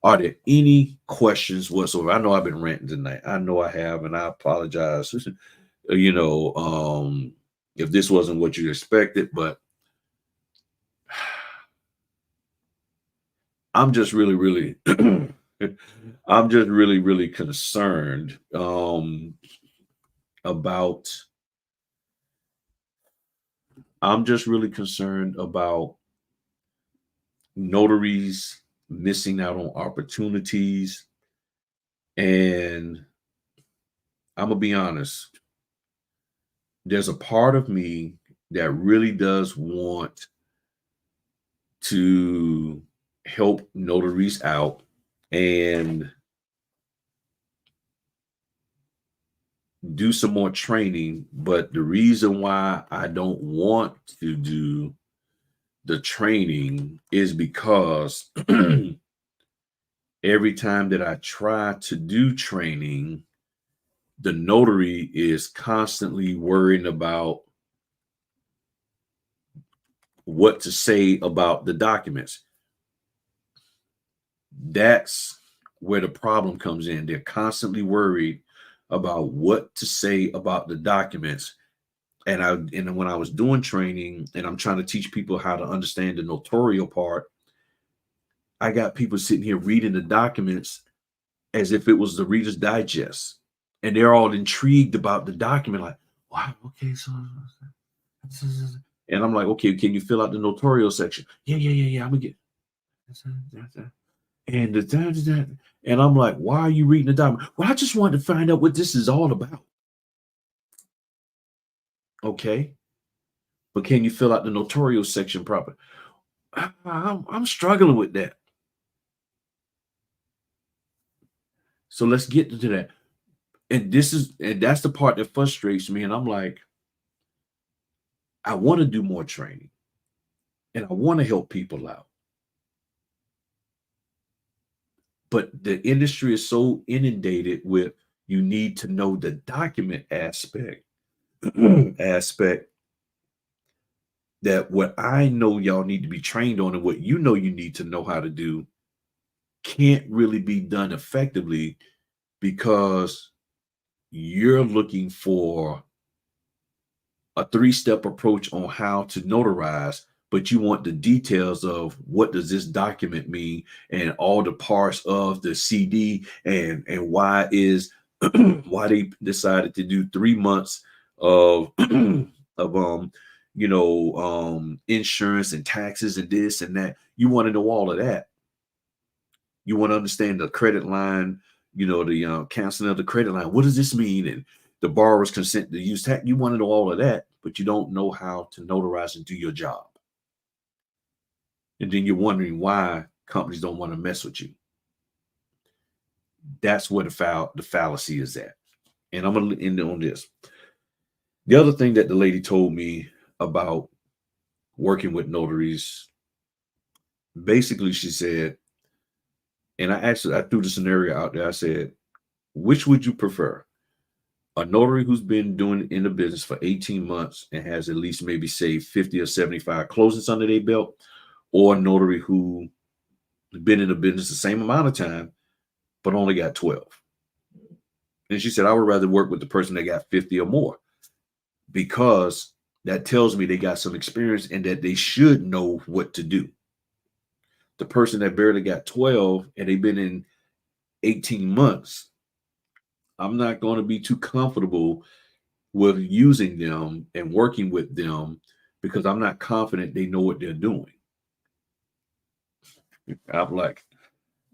Speaker 1: are there any questions whatsoever? I know I've been ranting tonight. I know I have, and I apologize. If this wasn't what you expected, but I'm just really, really, I'm just really, really concerned about. I'm just really concerned about notaries missing out on opportunities. And I'm gonna be honest, there's a part of me that really does want to help notaries out and do some more training. But the reason why I don't want to do the training is because every time that I try to do training, the notary is constantly worrying about what to say about the documents. That's where the problem comes in. They're constantly worried about what to say about the documents. And when I was doing training and I'm trying to teach people how to understand the notarial part, I got people sitting here reading the documents as if it was the Reader's Digest. And they're all intrigued about the document, like, wow, okay, so, and I'm like, okay, can you fill out the notarial section? Yeah, I'm gonna get, and I'm like, why are you reading the document? Well, I just wanted to find out what this is all about. Okay, but can you fill out the notarial section properly? I'm struggling with that. So let's get to that. And that's the part that frustrates me. And I'm like, I want to do more training and I want to help people out. But the industry is so inundated with you need to know the document aspect aspect that what I know y'all need to be trained on and what you know you need to know how to do can't really be done effectively because you're looking for a 3-step approach on how to notarize, but you want the details of what does this document mean and all the parts of the CD and why is why they decided to do 3 months of of insurance and taxes and this and that. You want to know all of that. You want to understand the credit line, the canceling of the credit line. What does this mean? And the borrower's consent to use tax. You want to know all of that, but you don't know how to notarize and do your job. And then you're wondering why companies don't want to mess with you. That's where the fallacy is at. And I'm going to end on this. The other thing that the lady told me about working with notaries, basically she said, and I threw the scenario out there. I said, which would you prefer? A notary who's been doing in the business for 18 months and has at least maybe say 50 or 75 closings under their belt, or a notary who been in the business the same amount of time, but only got 12. And she said, I would rather work with the person that got 50 or more, because that tells me they got some experience and that they should know what to do. The person that barely got 12 and they've been in 18 months, I'm not going to be too comfortable with using them and working with them because I'm not confident they know what they're doing. I'm like,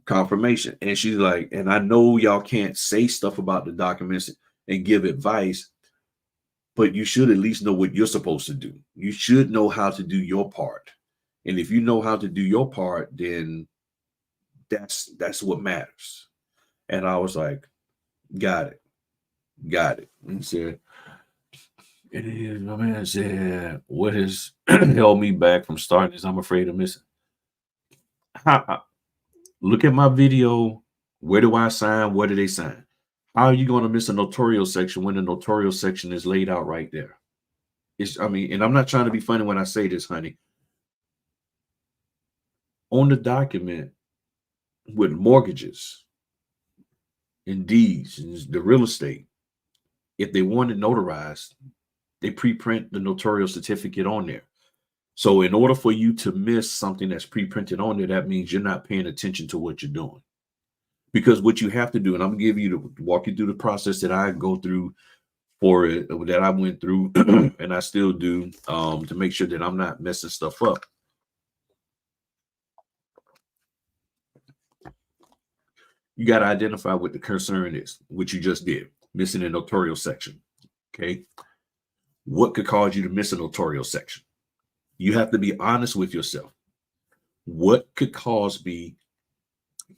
Speaker 1: confirmation. And she's like, and I know y'all can't say stuff about the documents and give advice, but you should at least know what you're supposed to do. You should know how to do your part. And if you know how to do your part, then that's what matters. And I was like, got it. And said, it is, my man said, what has held me back from starting is I'm afraid of missing. Look at my video. Where do I sign? What do they sign? How are you going to miss a notarial section when the notarial section is laid out right there? And I'm not trying to be funny when I say this, honey. On the document with mortgages and deeds and the real estate, if they want it notarized, they pre-print the notarial certificate on there. So in order for you to miss something that's pre-printed on there, that means you're not paying attention to what you're doing. Because what you have to do, and I'm going to walk you through the process that I go through for it, that I went through and I still do, to make sure that I'm not messing stuff up. You got to identify what the concern is, which you just did, missing a notarial section. Okay. What could cause you to miss a notarial section? You have to be honest with yourself. What could cause me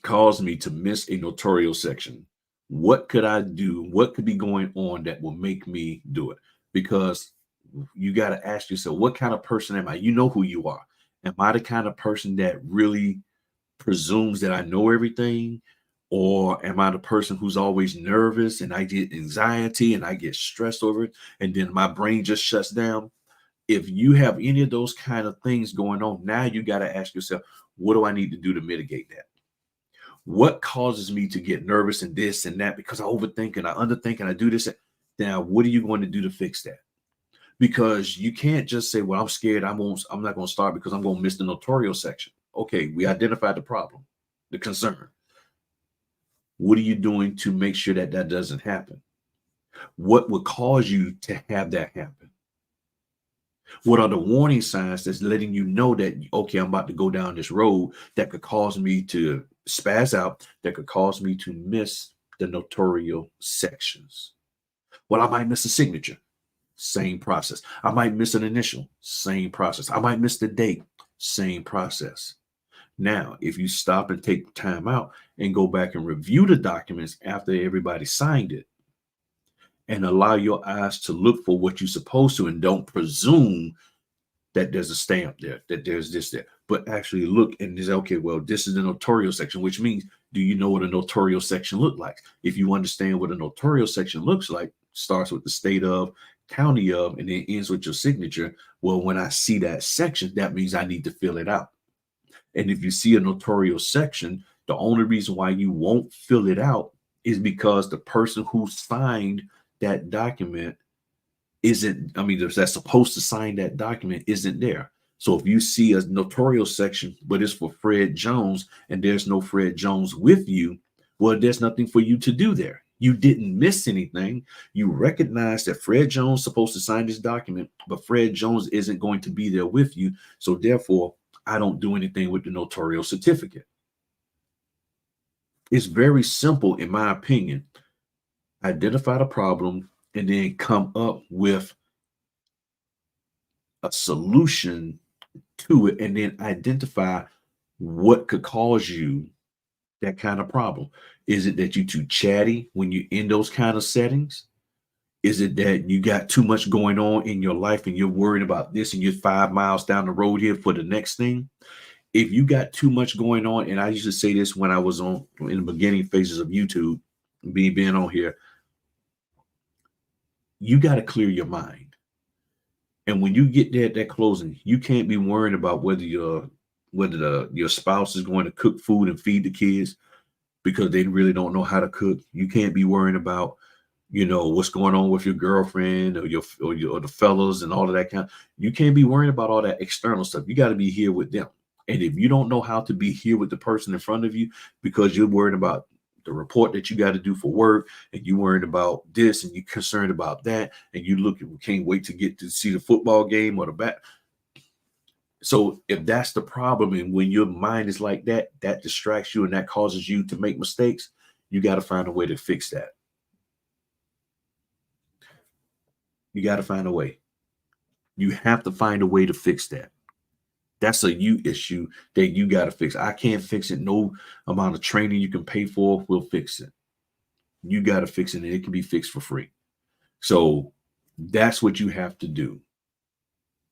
Speaker 1: to miss a notarial section? What could I do? What could be going on that will make me do it? Because you got to ask yourself, what kind of person am I? You know who you are. Am I the kind of person that really presumes that I know everything? Or am I the person who's always nervous and I get anxiety and I get stressed over it and then my brain just shuts down? If you have any of those kind of things going on, now you got to ask yourself, what do I need to do to mitigate that? What causes me to get nervous and this and that? Because I overthink and I underthink and I do this. Now, what are you going to do to fix that? Because you can't just say, well, I'm scared. I'm not going to start because I'm going to miss the notarial section. Okay, we identified the problem, the concern. What are you doing to make sure that that doesn't happen? What would cause you to have that happen? What are the warning signs that's letting you know that, okay, I'm about to go down this road that could cause me to spaz out, that could cause me to miss the notarial sections? Well, I might miss a signature. Same process. I might miss an initial. Same process. I might miss the date. Same process. Now, if you stop and take time out and go back and review the documents after everybody signed it and allow your eyes to look for what you're supposed to and don't presume that there's a stamp there, that there's this there. But actually look and say, okay, well, this is the notarial section, which means, do you know what a notarial section look like? If you understand what a notarial section looks like, starts with the state of, county of, and then ends with your signature. Well, when I see that section, that means I need to fill it out. And if you see a notarial section, the only reason why you won't fill it out is because the person who signed that document isn't, I mean, that's supposed to sign that document isn't there. So if you see a notarial section, but it's for Fred Jones and there's no Fred Jones with you, well, there's nothing for you to do there. You didn't miss anything. You recognize that Fred Jones is supposed to sign this document, but Fred Jones isn't going to be there with you. So therefore, I don't do anything with the notarial certificate. It's very simple, in my opinion. Identify the problem and then come up with a solution to it, and then identify what could cause you that kind of problem. Is it that you're too chatty when you're in those kind of settings? Is it that you got too much going on in your life and you're worried about this and you're 5 miles down the road here for the next thing? If you got too much going on, and I used to say this when I was in the beginning phases of YouTube, being on here, you got to clear your mind. And when you get there at that closing, you can't be worrying about whether your spouse is going to cook food and feed the kids because they really don't know how to cook. You can't be worrying about, what's going on with your girlfriend or the fellas and all of that kind. You can't be worrying about all that external stuff. You got to be here with them. And if you don't know how to be here with the person in front of you because you're worried about the report that you got to do for work, and you worried about this, and you're concerned about that, and you can't wait to get to see the football game or the bat. So if that's the problem, and when your mind is like that, that distracts you and that causes you to make mistakes, you got to find a way to fix that. You got to find a way. You have to find a way to fix that. That's a you issue that you got to fix. I can't fix it. No amount of training you can pay for will fix it. You got to fix it, and it can be fixed for free. So that's what you have to do.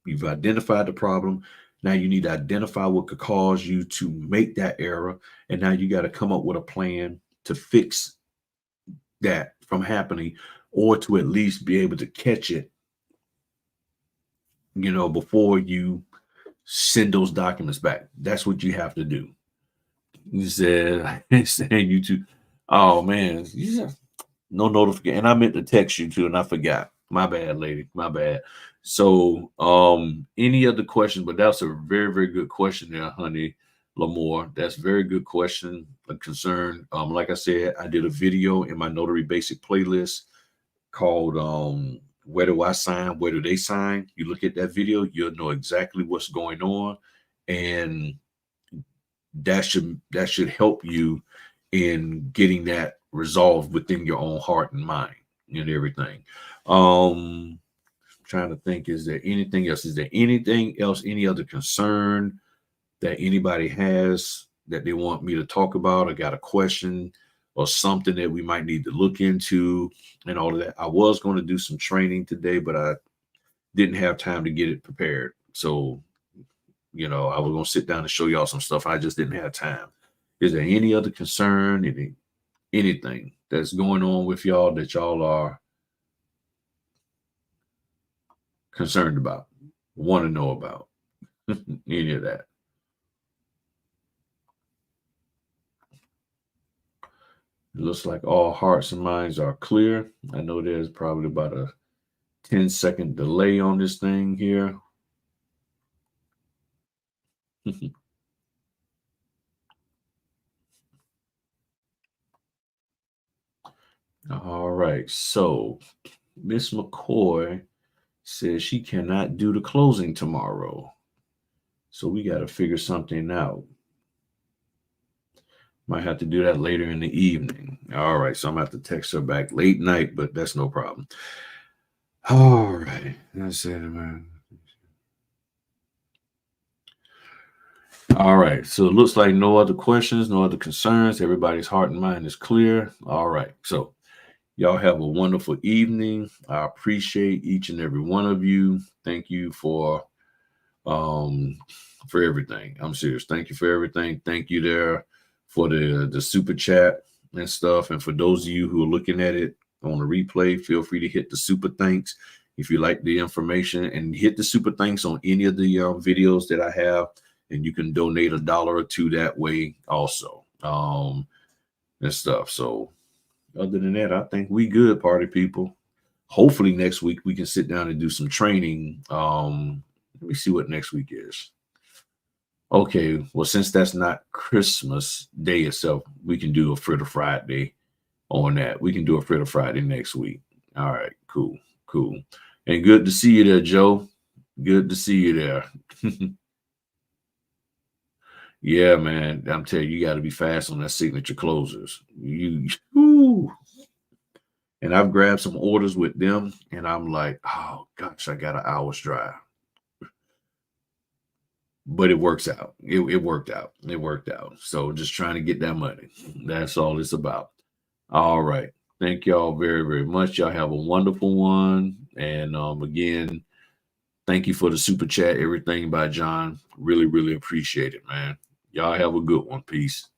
Speaker 1: You've identified the problem. Now you need to identify what could cause you to make that error. And now you got to come up with a plan to fix that from happening, or to at least be able to catch it, before you send those documents back. That's what you have to do. You said, saying you too. Oh man, no notification. And I meant to text you too, and I forgot. My bad, lady. My bad. So, any other questions? But that's a very, very good question there, honey, Lamore. That's a very good question, a concern. Like I said, I did a video in my Notary Basic playlist called Where Do I Sign? Where Do They Sign? You look at that video, you'll know exactly what's going on, and that should help you in getting that resolved within your own heart and mind and everything. Trying to think, is there anything else? Is there anything else, any other concern that anybody has that they want me to talk about, or got a question or something that we might need to look into and all of that? I was going to do some training today, but I didn't have time to get it prepared. So, I was going to sit down and show y'all some stuff. I just didn't have time. Is there any other concern, anything that's going on with y'all that y'all are concerned about, want to know about? Any of that? It looks like all hearts and minds are clear. I know there's probably about a 10-second delay on this thing here. All right. So Miss McCoy says she cannot do the closing tomorrow. So we got to figure something out. Might have to do that later in the evening. All right. So I'm going to have to text her back late night, but that's no problem. All right. That's it, man. All right. So it looks like no other questions, no other concerns. Everybody's heart and mind is clear. All right. So y'all have a wonderful evening. I appreciate each and every one of you. Thank you for for everything. I'm serious. Thank you for everything. Thank you there for the super chat and stuff. And for those of you who are looking at it on the replay, feel free to hit the super thanks if you like the information, and hit the super thanks on any of the videos that I have, and you can donate $1 or $2 that way also, and stuff. So other than that, I think we good, party people. Hopefully next week we can sit down and do some training. Let me see what next week is. Okay, well, since that's not Christmas Day itself, we can do a Fritter Friday on that. We can do a Fritter Friday next week. All right, cool. And good to see you there, Joe. Good to see you there. Yeah, man. I'm telling you, you got to be fast on that signature closers. Woo. And I've grabbed some orders with them, and I'm like, oh gosh, I got an hour's drive. But it works out. It worked out. It worked out. So just trying to get that money. That's all it's about. All right. Thank y'all very, very much. Y'all have a wonderful one. And again, thank you for the super chat, everything by John. Really, really appreciate it, man. Y'all have a good one. Peace.